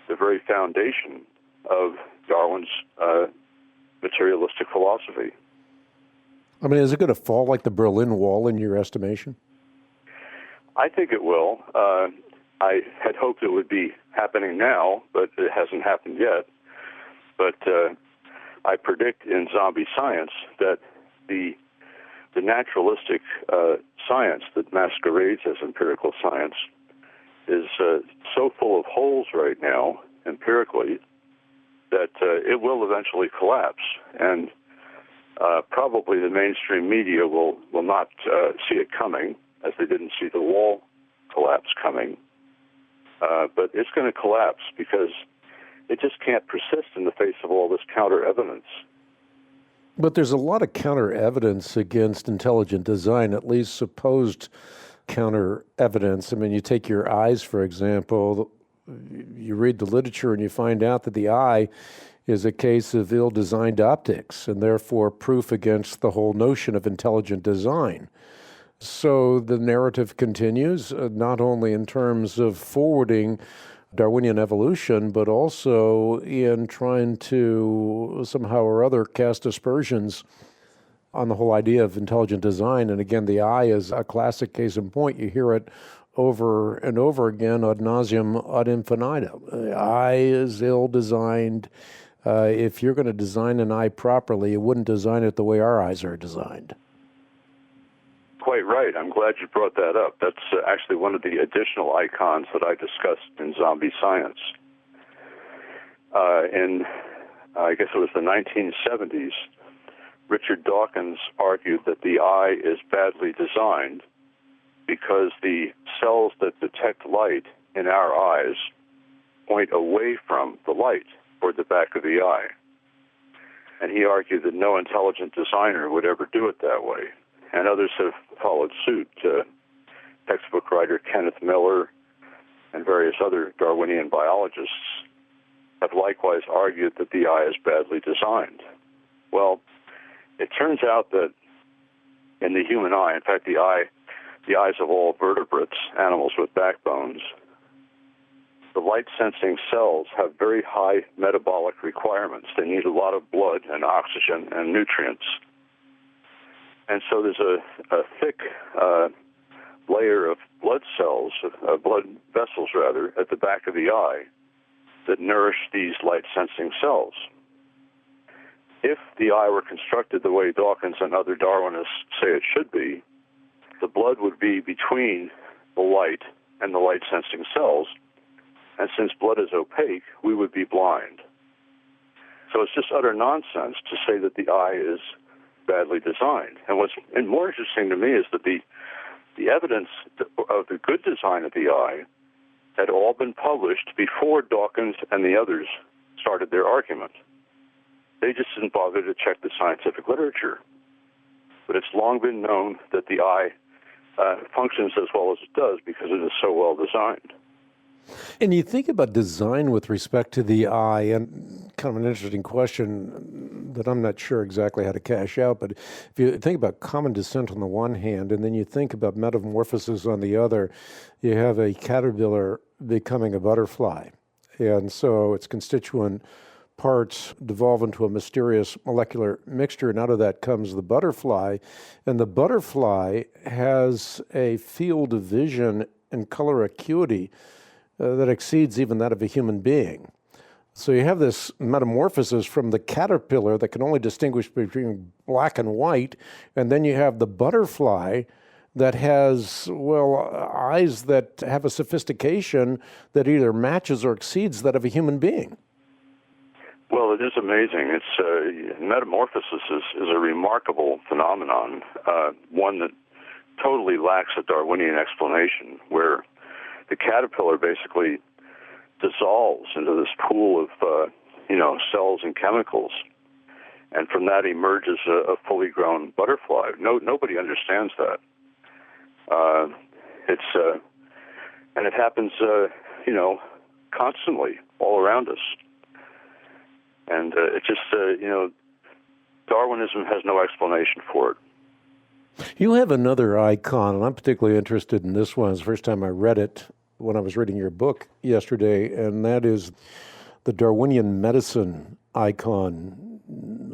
Speaker 4: the very foundation of Darwin's materialistic philosophy.
Speaker 3: I mean, is it going to fall like the Berlin Wall in your estimation?
Speaker 4: I think it will. I had hoped it would be happening now, but it hasn't happened yet. But I predict in zombie science that the naturalistic science that masquerades as empirical science is so full of holes right now, empirically, that it will eventually collapse. And probably the mainstream media will not see it coming, as they didn't see the wall collapse coming. But it's going to collapse because it just can't persist in the face of all this counter-evidence.
Speaker 3: But there's a lot of counter-evidence against intelligent design, at least supposed counter-evidence. I mean, you take your eyes, for example, you read the literature and you find out that the eye is a case of ill-designed optics and therefore proof against the whole notion of intelligent design. So the narrative continues, not only in terms of forwarding Darwinian evolution, but also in trying to somehow or other cast aspersions on the whole idea of intelligent design. And again, the eye is a classic case in point. You hear it over and over again, ad nauseum, ad infinitum. The eye is ill-designed. If you're going to design an eye properly, you wouldn't design it the way our eyes are designed.
Speaker 4: Quite right. I'm glad you brought that up. That's actually one of the additional icons that I discussed in zombie science. I guess it was the 1970s, Richard Dawkins argued that the eye is badly designed because the cells that detect light in our eyes point away from the light toward the back of the eye. And he argued that no intelligent designer would ever do it that way. And others have followed suit. Textbook writer Kenneth Miller and various other Darwinian biologists have likewise argued that the eye is badly designed. Well, it turns out that in the human eye, in fact, the eyes of all vertebrates, animals with backbones, the light-sensing cells have very high metabolic requirements. They need a lot of blood and oxygen and nutrients. And so there's a thick layer of blood cells, blood vessels rather, at the back of the eye that nourish these light-sensing cells. If the eye were constructed the way Dawkins and other Darwinists say it should be, the blood would be between the light and the light-sensing cells. And since blood is opaque, we would be blind. So it's just utter nonsense to say that the eye is badly designed. And what's more interesting to me is that the evidence of the good design of the eye had all been published before Dawkins and the others started their argument. They just didn't bother to check the scientific literature. But it's long been known that the eye functions as well as it does because it is so well designed.
Speaker 3: And you think about design with respect to the eye, and kind of an interesting question that I'm not sure exactly how to cash out, but if you think about common descent on the one hand, and then you think about metamorphosis on the other, you have a caterpillar becoming a butterfly. And so its constituent parts devolve into a mysterious molecular mixture, and out of that comes the butterfly. And the butterfly has a field of vision and color acuity that exceeds even that of a human being. So you have this metamorphosis from the caterpillar that can only distinguish between black and white, and then you have the butterfly that has, eyes that have a sophistication that either matches or exceeds that of a human being.
Speaker 4: Well, it is amazing. It's metamorphosis is a remarkable phenomenon, one that totally lacks a Darwinian explanation, where the caterpillar basically dissolves into this pool of, cells and chemicals, and from that emerges a fully grown butterfly. Nobody understands that. And it happens, constantly all around us. And it just, Darwinism has no explanation for it.
Speaker 3: You have another icon, and I'm particularly interested in this one. It's the first time I read it when I was reading your book yesterday, and that is the Darwinian medicine icon.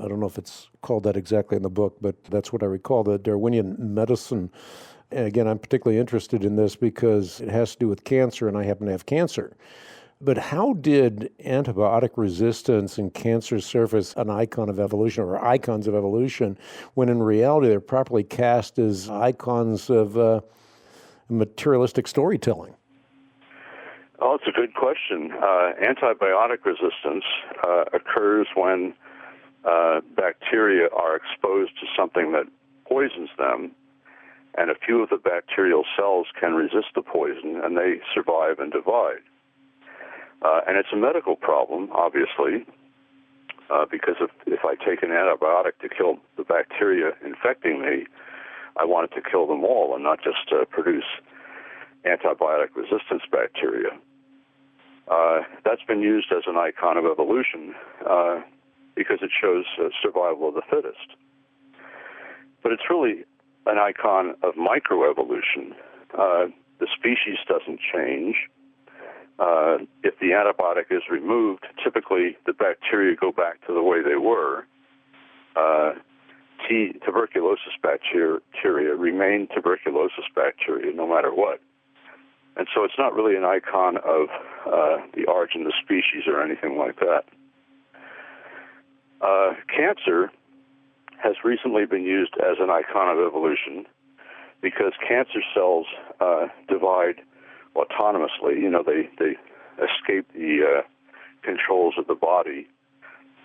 Speaker 3: I don't know if it's called that exactly in the book, but that's what I recall, the Darwinian medicine. And again, I'm particularly interested in this because it has to do with cancer, and I happen to have cancer. But how did antibiotic resistance and cancer surface an icon of evolution or icons of evolution when in reality they're properly cast as icons of materialistic storytelling?
Speaker 4: Oh, it's a good question. Antibiotic resistance occurs when bacteria are exposed to something that poisons them, and a few of the bacterial cells can resist the poison, and they survive and divide. And it's a medical problem, obviously, because if I take an antibiotic to kill the bacteria infecting me, I want it to kill them all and not just produce antibiotic resistance bacteria. That's been used as an icon of evolution because it shows survival of the fittest. But it's really an icon of microevolution. The species doesn't change. If the antibiotic is removed, typically the bacteria go back to the way they were. Tuberculosis bacteria remain tuberculosis bacteria no matter what. And so it's not really an icon of the origin of the species or anything like that. Cancer has recently been used as an icon of evolution because cancer cells divide autonomously. They escape the controls of the body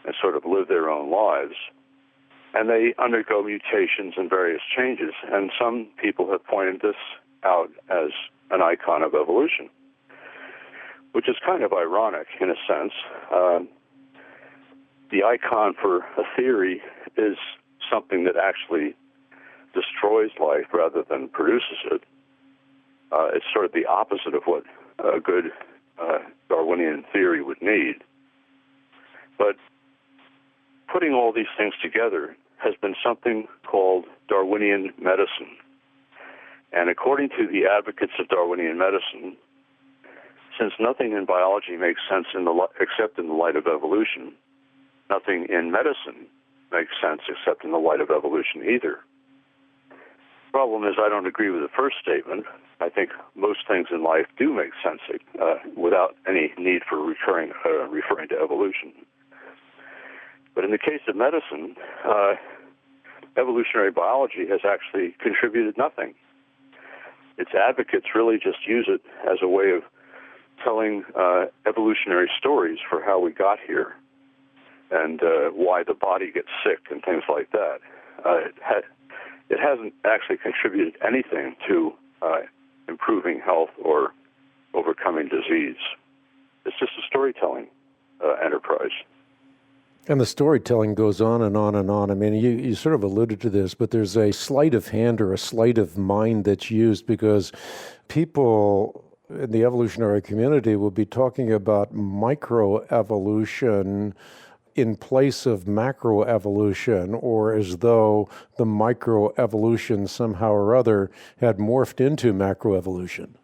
Speaker 4: and sort of live their own lives. And they undergo mutations and various changes. And some people have pointed this out as an icon of evolution, which is kind of ironic in a sense. The icon for a theory is something that actually destroys life rather than produces it. It's sort of the opposite of what a good Darwinian theory would need. But putting all these things together has been something called Darwinian medicine. And according to the advocates of Darwinian medicine, since nothing in biology makes sense except in the light of evolution, nothing in medicine makes sense except in the light of evolution either. The problem is I don't agree with the first statement. I think most things in life do make sense without any need for referring to evolution. But in the case of medicine, evolutionary biology has actually contributed nothing. its advocates really just use it as a way of telling evolutionary stories for how we got here and why the body gets sick and things like that. It hasn't actually contributed anything to improving health or overcoming disease. It's just a storytelling enterprise.
Speaker 3: And the storytelling goes on and on and on. I mean, you sort of alluded to this, but there's a sleight of hand or a sleight of mind that's used because people in the evolutionary community will be talking about microevolution in place of macroevolution, or as though the microevolution somehow or other had morphed into macroevolution.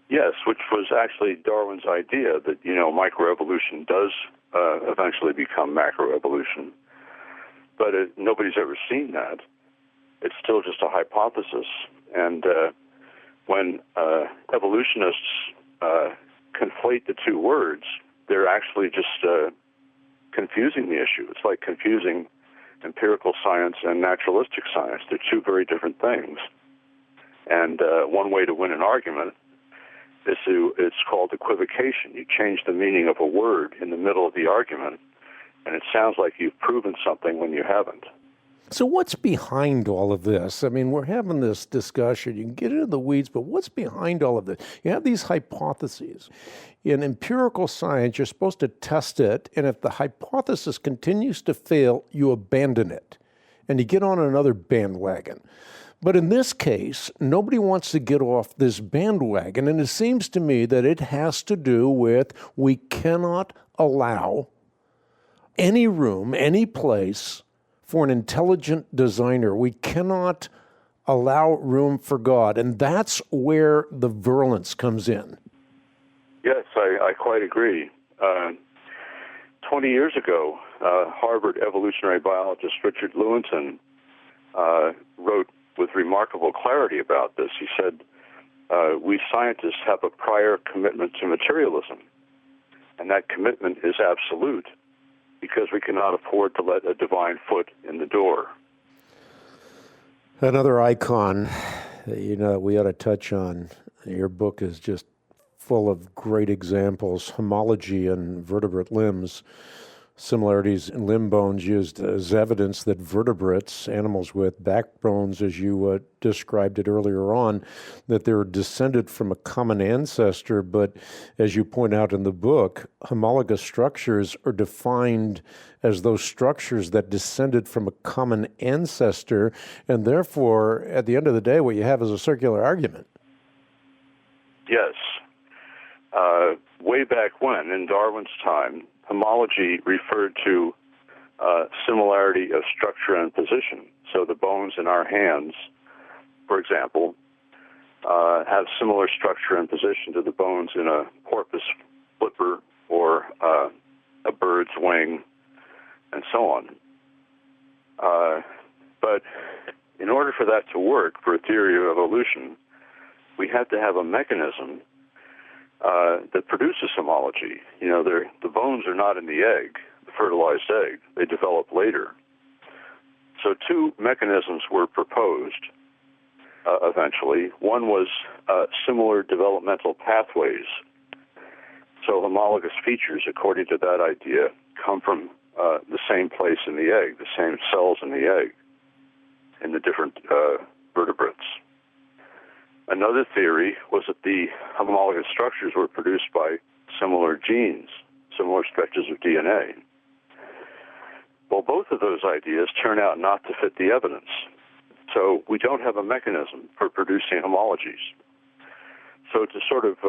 Speaker 4: Yes, which was actually Darwin's idea that, microevolution does eventually become macroevolution. But nobody's ever seen that. It's still just a hypothesis. And when evolutionists conflate the two words, they're actually just confusing the issue. It's like confusing empirical science and naturalistic science. They're two very different things. And one way to win an argument it's called equivocation. You change the meaning of a word in the middle of the argument, and it sounds like you've proven something when you haven't.
Speaker 3: So what's behind all of this? I mean, we're having this discussion. You can get into the weeds, but what's behind all of this? You have these hypotheses. In empirical science, you're supposed to test it, and if the hypothesis continues to fail, you abandon it, and you get on another bandwagon. But in this case, nobody wants to get off this bandwagon, and it seems to me that it has to do with we cannot allow any room, any place for an intelligent designer. We cannot allow room for God, and that's where the virulence comes in.
Speaker 4: Yes, I quite agree. 20 years ago, Harvard evolutionary biologist Richard Lewontin wrote with remarkable clarity about this. He said, we scientists have a prior commitment to materialism, and that commitment is absolute because we cannot afford to let a divine foot in the door.
Speaker 3: Another icon that we ought to touch on. Your book is just full of great examples, homology in vertebrate limbs, similarities in limb bones used as evidence that vertebrates, animals with backbones, as you described it earlier on, that they're descended from a common ancestor. But as you point out in the book, homologous structures are defined as those structures that descended from a common ancestor. And therefore, at the end of the day, what you have is a circular argument.
Speaker 4: Yes. Way back when, in Darwin's time, homology referred to similarity of structure and position. So the bones in our hands, for example, have similar structure and position to the bones in a porpoise flipper or a bird's wing, and so on. But in order for that to work, for a theory of evolution, we had to have a mechanism that produces homology. The bones are not in the egg, the fertilized egg. They develop later. So two mechanisms were proposed eventually. One was similar developmental pathways. So homologous features, according to that idea, come from the same place in the egg, the same cells in the egg, in the different vertebrates. Another theory was that the homologous structures were produced by similar genes, similar stretches of DNA. Well, both of those ideas turn out not to fit the evidence. So we don't have a mechanism for producing homologies. So to sort of,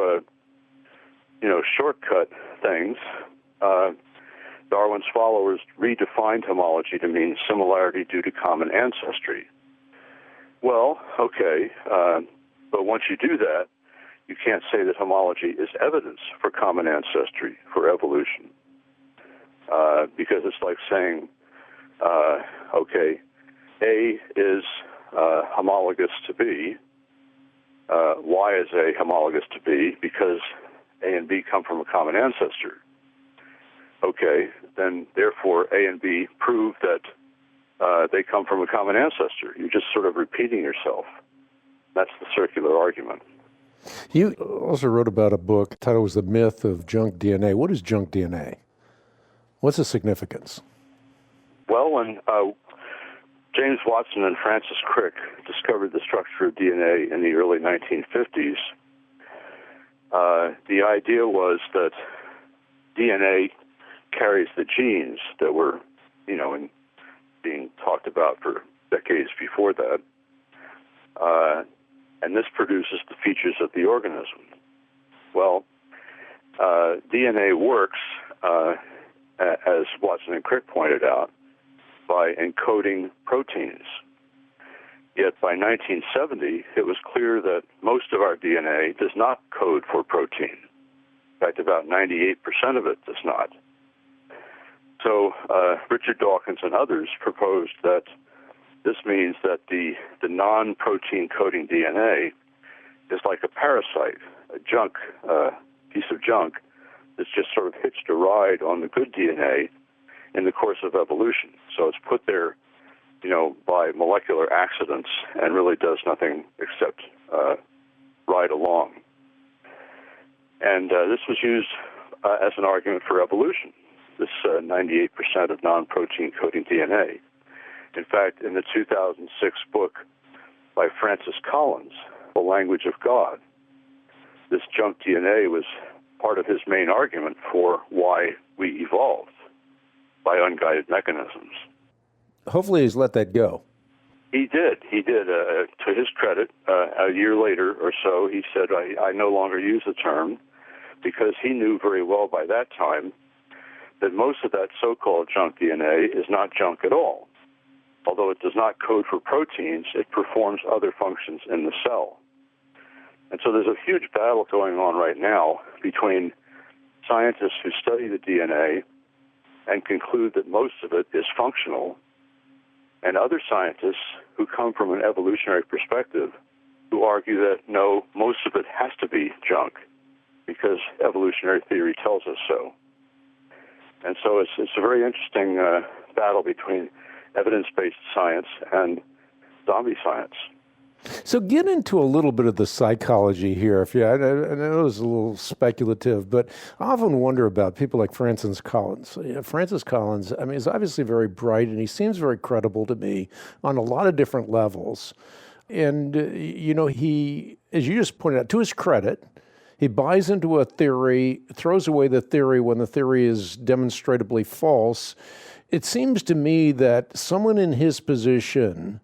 Speaker 4: shortcut things, Darwin's followers redefined homology to mean similarity due to common ancestry. Well, okay, but once you do that, you can't say that homology is evidence for common ancestry, for evolution. Because it's like saying, A is homologous to B, Y is A homologous to B because A and B come from a common ancestor. Okay, then therefore A and B prove that they come from a common ancestor. You're just sort of repeating yourself. That's the circular argument.
Speaker 3: You also wrote about a book, the title was The Myth of Junk DNA. What is junk DNA? What's the significance?
Speaker 4: Well, when James Watson and Francis Crick discovered the structure of DNA in the early 1950s, the idea was that DNA carries the genes that were, being talked about for decades before that, and this produces the features of the organism. Well, DNA works, as Watson and Crick pointed out, by encoding proteins. Yet by 1970, it was clear that most of our DNA does not code for protein. In fact, about 98% of it does not. So Richard Dawkins and others proposed that this means that the non-protein coding DNA is like a parasite, a piece of junk that's just sort of hitched a ride on the good DNA in the course of evolution. So it's put there, by molecular accidents and really does nothing except ride along. And this was used as an argument for evolution, this 98% of non-protein coding DNA. In fact, in the 2006 book by Francis Collins, The Language of God, this junk DNA was part of his main argument for why we evolved by unguided mechanisms.
Speaker 3: Hopefully he's let that go.
Speaker 4: He did. To his credit, a year later or so, he said, I no longer use the term, because he knew very well by that time that most of that so-called junk DNA is not junk at all. Although it does not code for proteins, it performs other functions in the cell. And so there's a huge battle going on right now between scientists who study the DNA and conclude that most of it is functional, and other scientists who come from an evolutionary perspective who argue that, no, most of it has to be junk because evolutionary theory tells us so. And so it's a very interesting battle between evidence-based science and zombie science.
Speaker 3: So get into a little bit of the psychology here. I know it's a little speculative, but I often wonder about people like Francis Collins. Francis Collins, is obviously very bright, and he seems very credible to me on a lot of different levels. And, he, as you just pointed out, to his credit, he buys into a theory, throws away the theory when the theory is demonstrably false. It seems to me that someone in his position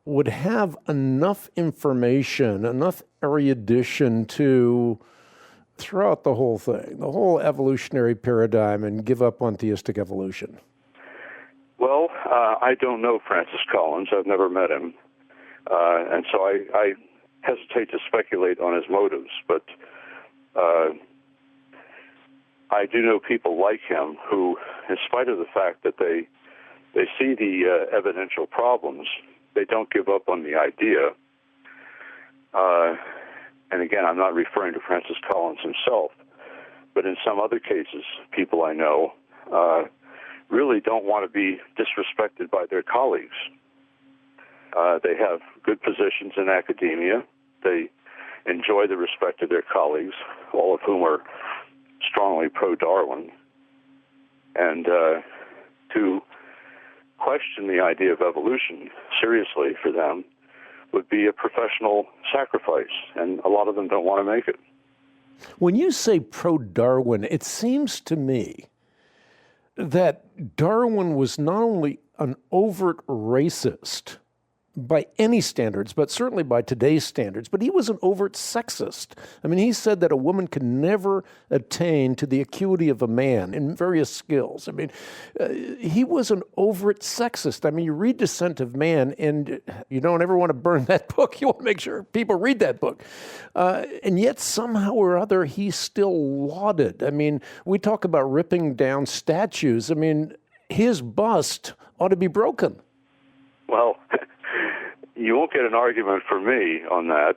Speaker 3: would have enough information, enough erudition to throw out the whole thing, the whole evolutionary paradigm, and give up on theistic evolution.
Speaker 4: Well, I don't know Francis Collins. I've never met him. And so I hesitate to speculate on his motives, but I do know people like him who, in spite of the fact that they see the evidential problems, they don't give up on the idea. And again, I'm not referring to Francis Collins himself, but in some other cases, people I know really don't want to be disrespected by their colleagues. They have good positions in academia. They enjoy the respect of their colleagues, all of whom are strongly pro-Darwin. And to question the idea of evolution seriously for them would be a professional sacrifice, and a lot of them don't want to make it.
Speaker 3: When you say pro-Darwin, it seems to me that Darwin was not only an overt racist by any standards, but certainly by today's standards, but he was an overt sexist. He said that a woman could never attain to the acuity of a man in various skills. He was an overt sexist. You read Descent of Man, and you don't ever want to burn that book. You want to make sure people read that book. And yet, somehow or other, he's still lauded. We talk about ripping down statues. His bust ought to be broken.
Speaker 4: Well, you won't get an argument from me on that.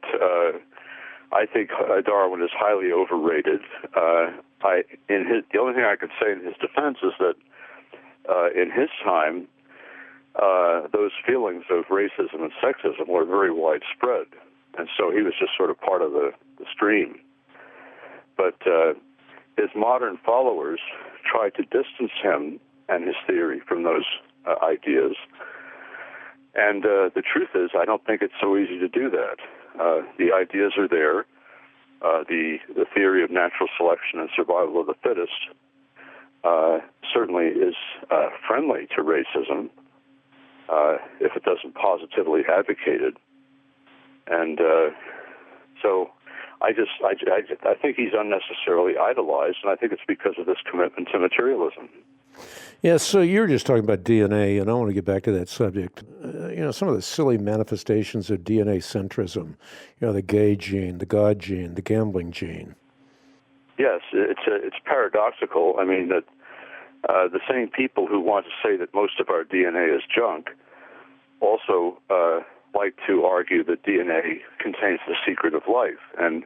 Speaker 4: I think Darwin is highly overrated. The only thing I can say in his defense is that in his time, those feelings of racism and sexism were very widespread. and so he was just sort of part of the stream. But his modern followers tried to distance him and his theory from those ideas. And the truth is, I don't think it's so easy to do that. The ideas are there. The theory of natural selection and survival of the fittest certainly is friendly to racism if it doesn't positively advocate it. And so I think he's unnecessarily idolized, and I think it's because of this commitment to materialism.
Speaker 3: Yeah, so you're just talking about DNA, and I want to get back to that subject. Some of the silly manifestations of DNA centrism, the gay gene, the God gene, the gambling gene.
Speaker 4: Yes, it's paradoxical. I mean, that the same people who want to say that most of our DNA is junk also like to argue that DNA contains the secret of life and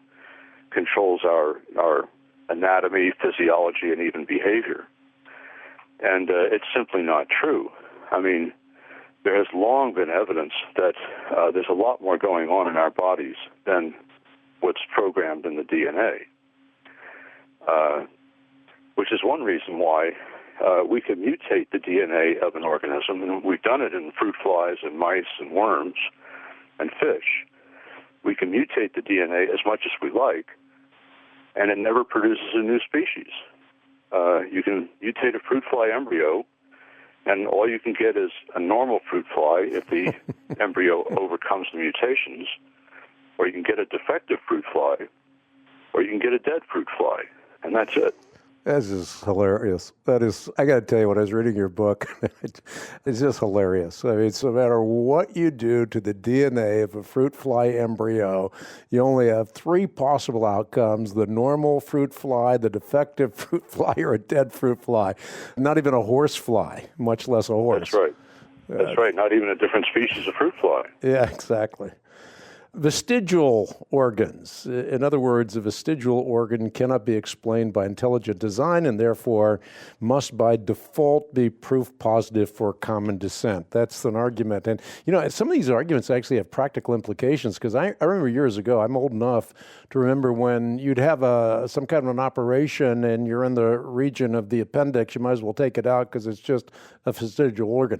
Speaker 4: controls our anatomy, physiology, and even behavior. And it's simply not true. I mean, there has long been evidence that there's a lot more going on in our bodies than what's programmed in the DNA, which is one reason why we can mutate the DNA of an organism, and we've done it in fruit flies and mice and worms and fish. We can mutate the DNA as much as we like, and it never produces a new species. You can mutate a fruit fly embryo, and all you can get is a normal fruit fly if the embryo overcomes the mutations, or you can get a defective fruit fly, or you can get a dead fruit fly, and that's it.
Speaker 3: That is hilarious. I got to tell you, when I was reading your book, it's just hilarious. I mean, it's no matter what you do to the DNA of a fruit fly embryo, you only have three possible outcomes: the normal fruit fly, the defective fruit fly, or a dead fruit fly. Not even a horse fly, much less a horse.
Speaker 4: That's right. That's right. Not even a different species of fruit fly.
Speaker 3: Yeah, exactly. Vestigial organs. In other words, a vestigial organ cannot be explained by intelligent design and therefore must by default be proof positive for common descent. That's an argument. And, some of these arguments actually have practical implications, because I remember years ago, I'm old enough to remember when you'd have some kind of an operation and you're in the region of the appendix, you might as well take it out because it's just a vestigial organ.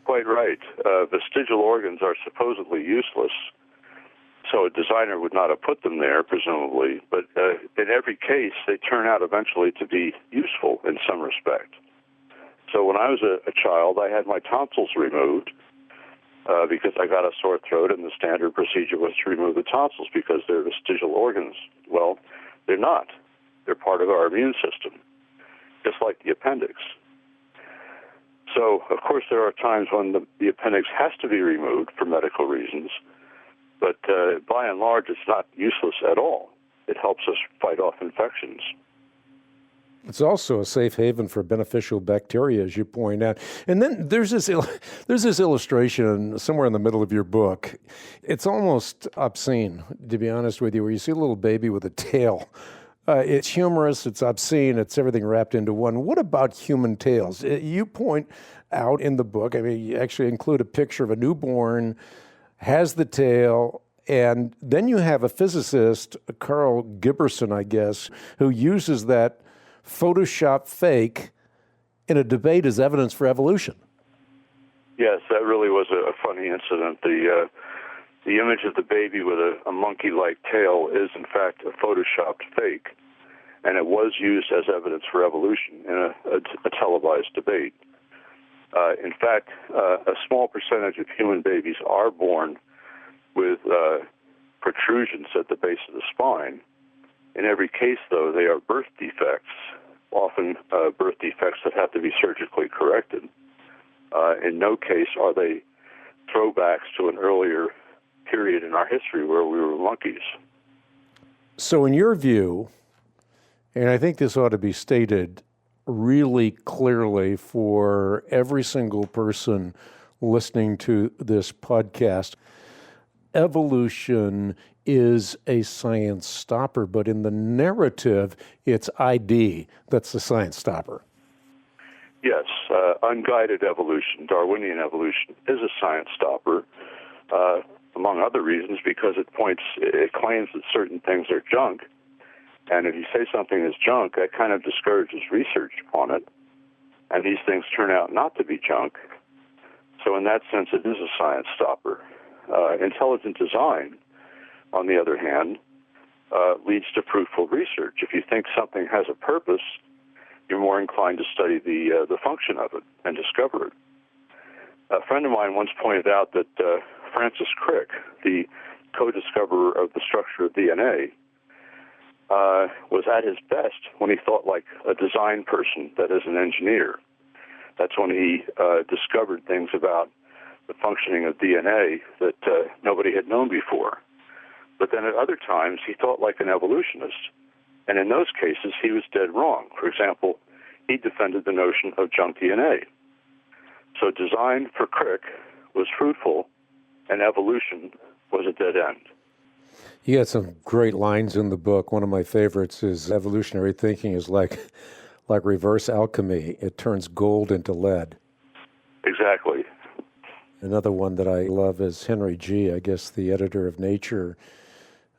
Speaker 4: Quite right. Vestigial organs are supposedly useless. So a designer would not have put them there, presumably. But in every case, they turn out eventually to be useful in some respect. So when I was a child, I had my tonsils removed because I got a sore throat, and the standard procedure was to remove the tonsils because they're vestigial organs. Well, they're not. They're part of our immune system, just like the appendix. So, of course, there are times when the appendix has to be removed for medical reasons. But by and large, it's not useless at all. It helps us fight off infections.
Speaker 3: It's also a safe haven for beneficial bacteria, as you point out. And then there's this illustration somewhere in the middle of your book. It's almost obscene, to be honest with you, where you see a little baby with a tail. It's humorous, it's obscene, it's everything wrapped into one. What about human tails? You point out in the book, you actually include a picture of a newborn, has the tail, and then you have a physicist, Carl Giberson, I guess, who uses that Photoshop fake in a debate as evidence for evolution.
Speaker 4: Yes, that really was a funny incident. The image of the baby with a monkey-like tail is, in fact, a Photoshopped fake, and it was used as evidence for evolution in a televised debate. In fact, a small percentage of human babies are born with protrusions at the base of the spine. In every case, though, they are birth defects, often birth defects that have to be surgically corrected. In no case are they throwbacks to an earlier period in our history where we were monkeys.
Speaker 3: So in your view, and I think this ought to be stated really clearly for every single person listening to this podcast, evolution is a science stopper, but in the narrative, it's ID that's the science stopper.
Speaker 4: Yes, unguided evolution, Darwinian evolution, is a science stopper. among other reasons, because it claims that certain things are junk. And if you say something is junk, that kind of discourages research on it. And these things turn out not to be junk. So in that sense, it is a science stopper. Intelligent design, on the other hand, leads to fruitful research. If you think something has a purpose, you're more inclined to study the function of it and discover it. A friend of mine once pointed out that Francis Crick, the co-discoverer of the structure of DNA, was at his best when he thought like a design person, that is, an engineer. That's when he discovered things about the functioning of DNA that nobody had known before. But then at other times, he thought like an evolutionist. And in those cases, he was dead wrong. For example, he defended the notion of junk DNA. So design for Crick was fruitful, and evolution was a dead end.
Speaker 3: You got some great lines in the book. One of my favorites is evolutionary thinking is like reverse alchemy. It turns gold into lead.
Speaker 4: Exactly.
Speaker 3: Another one that I love is Henry G., I guess the editor of Nature.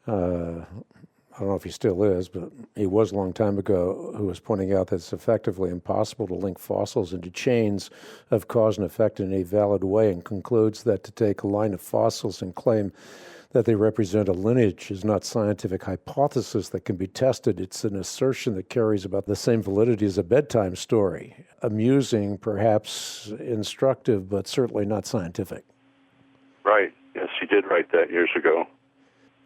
Speaker 3: I don't know if he still is, but he was a long time ago, who was pointing out that it's effectively impossible to link fossils into chains of cause and effect in a valid way, and concludes that to take a line of fossils and claim that they represent a lineage is not scientific hypothesis that can be tested. It's an assertion that carries about the same validity as a bedtime story. Amusing, perhaps instructive, but certainly not scientific.
Speaker 4: Right. Yes, he did write that years ago.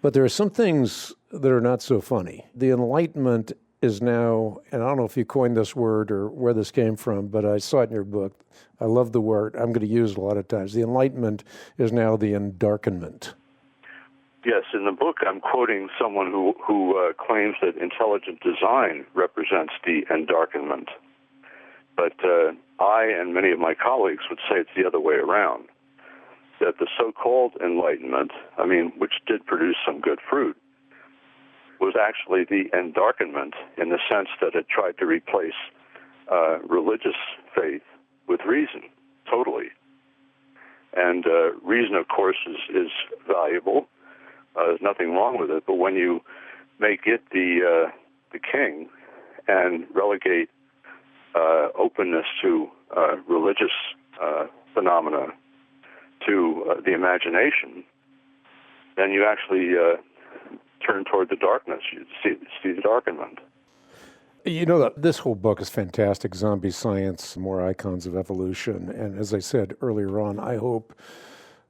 Speaker 3: But there are some things that are not so funny. The Enlightenment is now, and I don't know if you coined this word or where this came from, but I saw it in your book. I love the word. I'm going to use it a lot of times. The Enlightenment is now the Endarkenment.
Speaker 4: Yes, in the book, I'm quoting someone who claims that intelligent design represents the Endarkenment. But I and many of my colleagues would say it's the other way around, that the so-called Enlightenment, which did produce some good fruit, was actually the Endarkenment in the sense that it tried to replace religious faith with reason, totally. And reason, of course, is valuable. There's nothing wrong with it, but when you make it the king and relegate openness to religious phenomena to the imagination, then you actually turn toward the darkness. You see the darkenment.
Speaker 3: You know, this whole book is fantastic. Zombie science, more icons of evolution. And as I said earlier on, I hope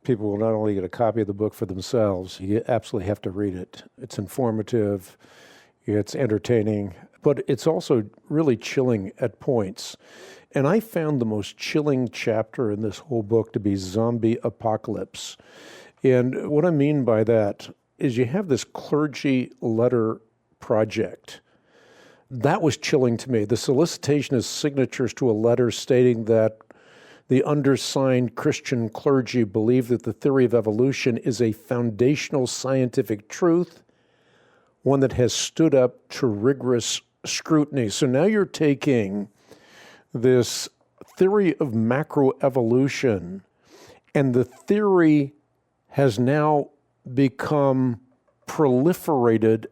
Speaker 3: people will not only get a copy of the book for themselves, you absolutely have to read it. It's informative, it's entertaining, but it's also really chilling at points. And I found the most chilling chapter in this whole book to be Zombie Apocalypse. And what I mean by that is you have this clergy letter project. That was chilling to me. The solicitation is signatures to a letter stating that the undersigned Christian clergy believe that the theory of evolution is a foundational scientific truth, one that has stood up to rigorous scrutiny. So now you're taking this theory of macroevolution, and the theory has now become proliferated,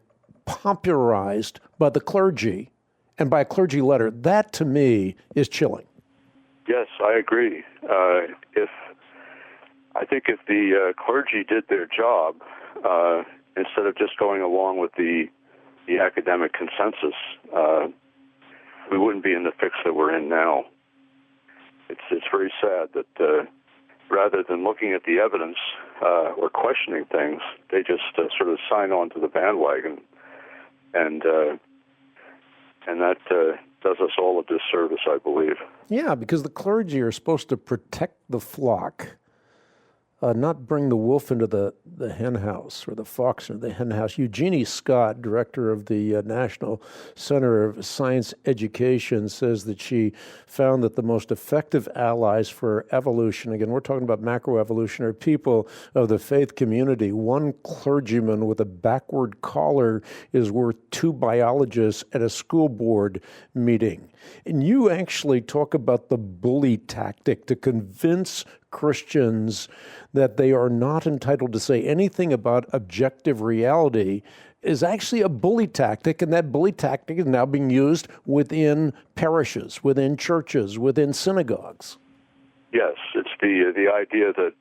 Speaker 3: popularized by the clergy and by a clergy letter. That, to me, is chilling.
Speaker 4: Yes, I agree. I think if the clergy did their job, instead of just going along with the academic consensus, we wouldn't be in the fix that we're in now. It's very sad that rather than looking at the evidence or questioning things, they just sort of sign on to the bandwagon, and that does us all a disservice, I believe.
Speaker 3: Yeah, because the clergy are supposed to protect the flock, not bring the wolf into the hen house or the fox into the hen house. Eugenie Scott, director of the National Center of Science Education, says that she found that the most effective allies for evolution, again, we're talking about macroevolution, are people of the faith community. One clergyman with a backward collar is worth two biologists at a school board meeting. And you actually talk about the bully tactic to convince Christians that they are not entitled to say anything about objective reality is actually a bully tactic, and that bully tactic is now being used within parishes, within churches, within synagogues.
Speaker 4: Yes, it's the idea that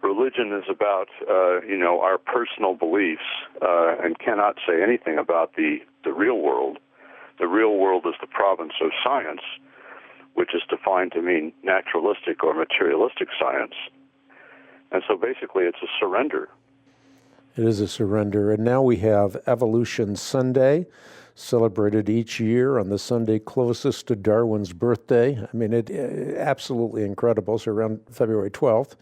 Speaker 4: religion is about our personal beliefs and cannot say anything about the real world. The real world is the province of science, which is defined to mean naturalistic or materialistic science. And so basically it's a surrender.
Speaker 3: It is a surrender. And now we have Evolution Sunday, celebrated each year on the Sunday closest to Darwin's birthday. I mean, it absolutely incredible. So around February 12th.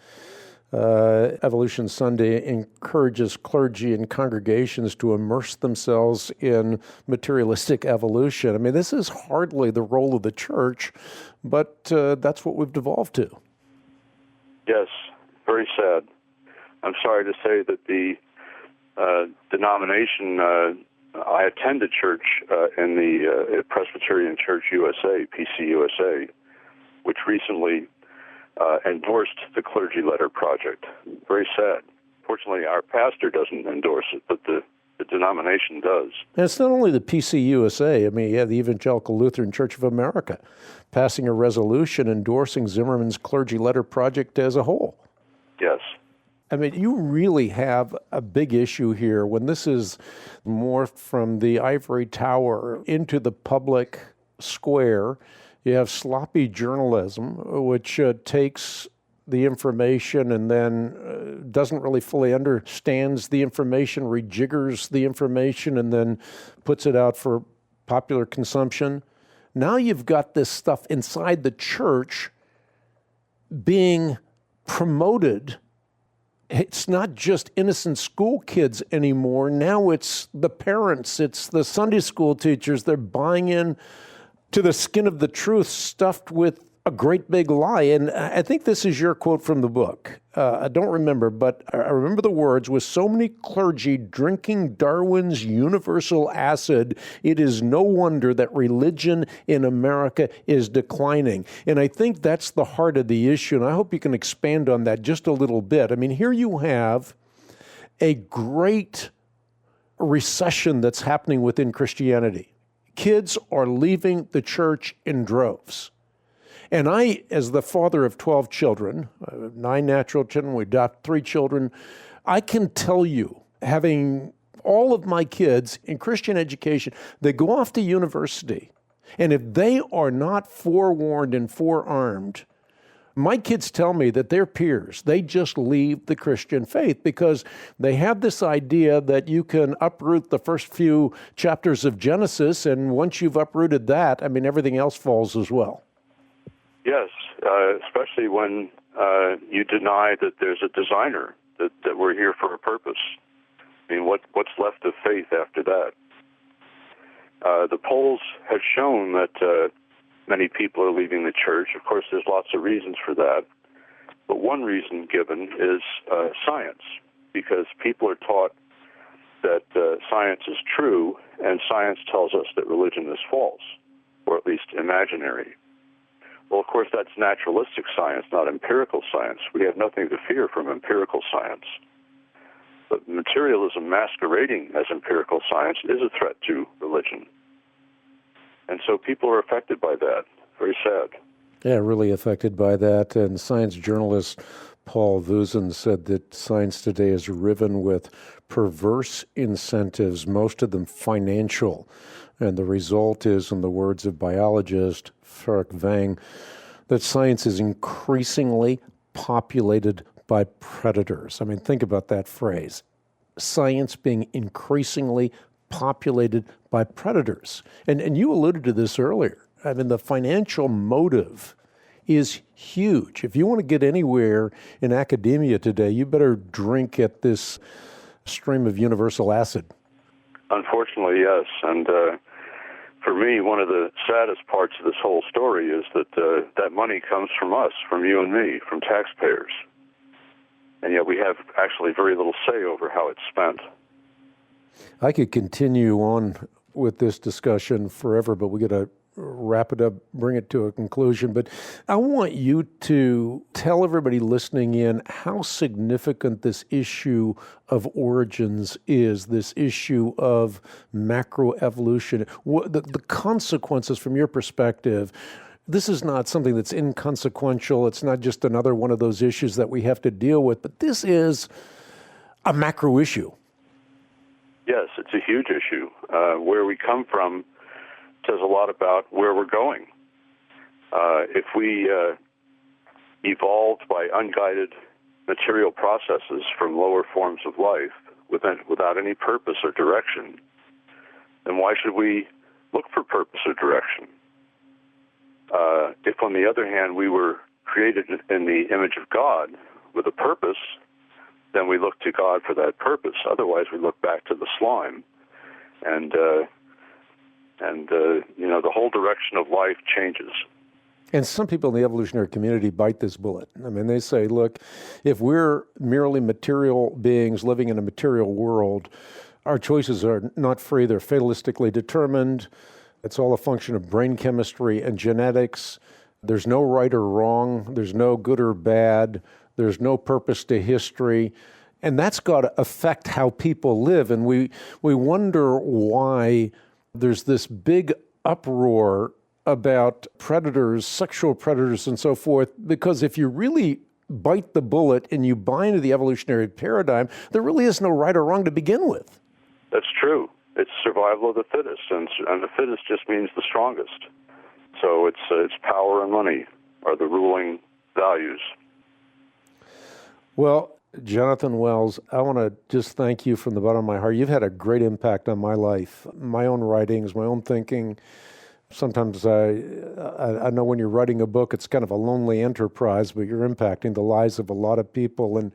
Speaker 3: Evolution Sunday encourages clergy and congregations to immerse themselves in materialistic evolution. I mean, this is hardly the role of the church, but that's what we've devolved to.
Speaker 4: Yes, very sad. I'm sorry to say that the denomination, I attended church in the Presbyterian Church USA, PCUSA, which recently endorsed the Clergy Letter Project. Very sad. Fortunately, our pastor doesn't endorse it, but the denomination does.
Speaker 3: And it's not only the PCUSA. I mean, you have the Evangelical Lutheran Church of America passing a resolution endorsing Zimmerman's Clergy Letter Project as a whole.
Speaker 4: Yes.
Speaker 3: I mean, you really have a big issue here when this is morphed from the ivory tower into the public square. You have sloppy journalism, which takes the information and then doesn't really fully understands the information, rejiggers the information, and then puts it out for popular consumption. Now you've got this stuff inside the church being promoted. It's not just innocent school kids anymore. Now it's the parents, it's the Sunday school teachers. They're buying in to the skin of the truth stuffed with a great big lie. And I think this is your quote from the book. I don't remember, but I remember the words, with so many clergy drinking Darwin's universal acid, it is no wonder that religion in America is declining. And I think that's the heart of the issue. And I hope you can expand on that just a little bit. I mean, here you have a great recession that's happening within Christianity. Kids are leaving the church in droves. And I, as the father of 12 children, 9 natural children, we adopt 3 children, I can tell you, having all of my kids in Christian education, they go off to university. And if they are not forewarned and forearmed, my kids tell me that their peers, they just leave the Christian faith because they have this idea that you can uproot the first few chapters of Genesis, and once you've uprooted that, I mean, everything else falls as well.
Speaker 4: Yes, especially when you deny that there's a designer, that we're here for a purpose. I mean, what's left of faith after that? The polls have shown that many people are leaving the church. Of course, there's lots of reasons for that. But one reason given is science, because people are taught that science is true, and science tells us that religion is false, or at least imaginary. Well, of course, that's naturalistic science, not empirical science. We have nothing to fear from empirical science. But materialism masquerading as empirical science is a threat to religion. And so people are affected by that. Very sad.
Speaker 3: Yeah, really affected by that. And science journalist Paul Vuzen said that science today is riven with perverse incentives, most of them financial. And the result is, in the words of biologist Frank Vang, that science is increasingly populated by predators. I mean, think about that phrase. Science being increasingly populated by predators. And you alluded to this earlier. I mean, the financial motive is huge. If you want to get anywhere in academia today, you better drink at this stream of universal acid.
Speaker 4: Unfortunately, yes. And for me, one of the saddest parts of this whole story is that that money comes from us, from you and me, from taxpayers. And yet we have actually very little say over how it's spent. I
Speaker 3: could continue on with this discussion forever, but we got to wrap it up, bring it to a conclusion. But I want you to tell everybody listening in how significant this issue of origins is, this issue of macroevolution, the consequences from your perspective. This is not something that's inconsequential. It's not just another one of those issues that we have to deal with, but this is a macro issue.
Speaker 4: Yes, it's a huge issue. Where we come from says a lot about where we're going. If we evolved by unguided material processes from lower forms of life without any purpose or direction, then why should we look for purpose or direction? If, on the other hand, we were created in the image of God with a purpose, then we look to God for that purpose. Otherwise, we look back to the slime, and the whole direction of life changes.
Speaker 3: And some people in the evolutionary community bite this bullet. I mean, they say, look, if we're merely material beings living in a material world, our choices are not free. They're fatalistically determined. It's all a function of brain chemistry and genetics. There's no right or wrong. There's no good or bad. There's no purpose to history. And that's got to affect how people live. And we wonder why there's this big uproar about predators, sexual predators, and so forth, because if you really bite the bullet and you buy into the evolutionary paradigm, there really is no right or wrong to begin with.
Speaker 4: That's true. It's survival of the fittest, and the fittest just means the strongest. So it's power and money are the ruling values.
Speaker 3: Well, Jonathan Wells, I want to just thank you from the bottom of my heart. You've had a great impact on my life, my own writings, my own thinking. Sometimes I know when you're writing a book, it's kind of a lonely enterprise, but you're impacting the lives of a lot of people. And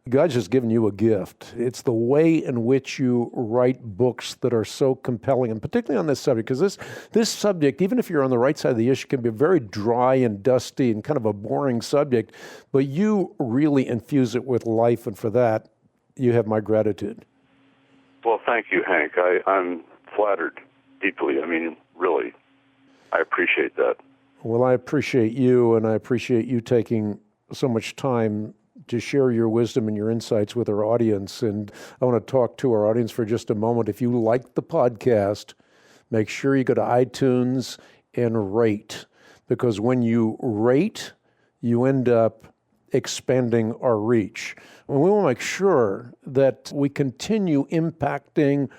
Speaker 3: God's just given you a gift. It's the way in which you write books that are so compelling, and particularly on this subject, because this subject, even if you're on the right side of the issue, can be very dry and dusty and kind of a boring subject, but you really infuse it with life, and for that, you have my gratitude.
Speaker 4: Well, thank you, Hank. I'm flattered deeply. I mean, really, I appreciate that.
Speaker 3: Well, I appreciate you, and I appreciate you taking so much time to share your wisdom and your insights with our audience. And I want to talk to our audience for just a moment. If you like the podcast, make sure you go to iTunes and rate, because when you rate, you end up expanding our reach. And we want to make sure that we continue impacting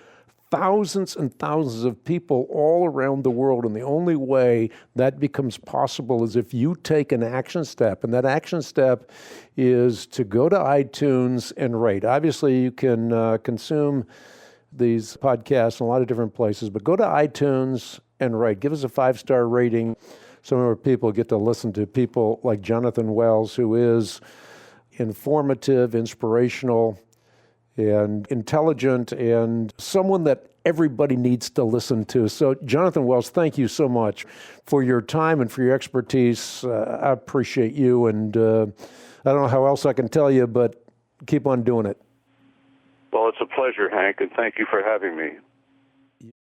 Speaker 3: thousands and thousands of people all around the world. And the only way that becomes possible is if you take an action step. And that action step is to go to iTunes and rate. Obviously, you can consume these podcasts in a lot of different places, but go to iTunes and rate. Give us a 5-star rating. Some of our people get to listen to people like Jonathan Wells, who is informative, inspirational, and intelligent, and someone that everybody needs to listen to. So, Jonathan Wells, thank you so much for your time and for your expertise. I appreciate you, and I don't know how else I can tell you, but keep on doing it.
Speaker 4: Well, it's a pleasure, Hank, and thank you for having me.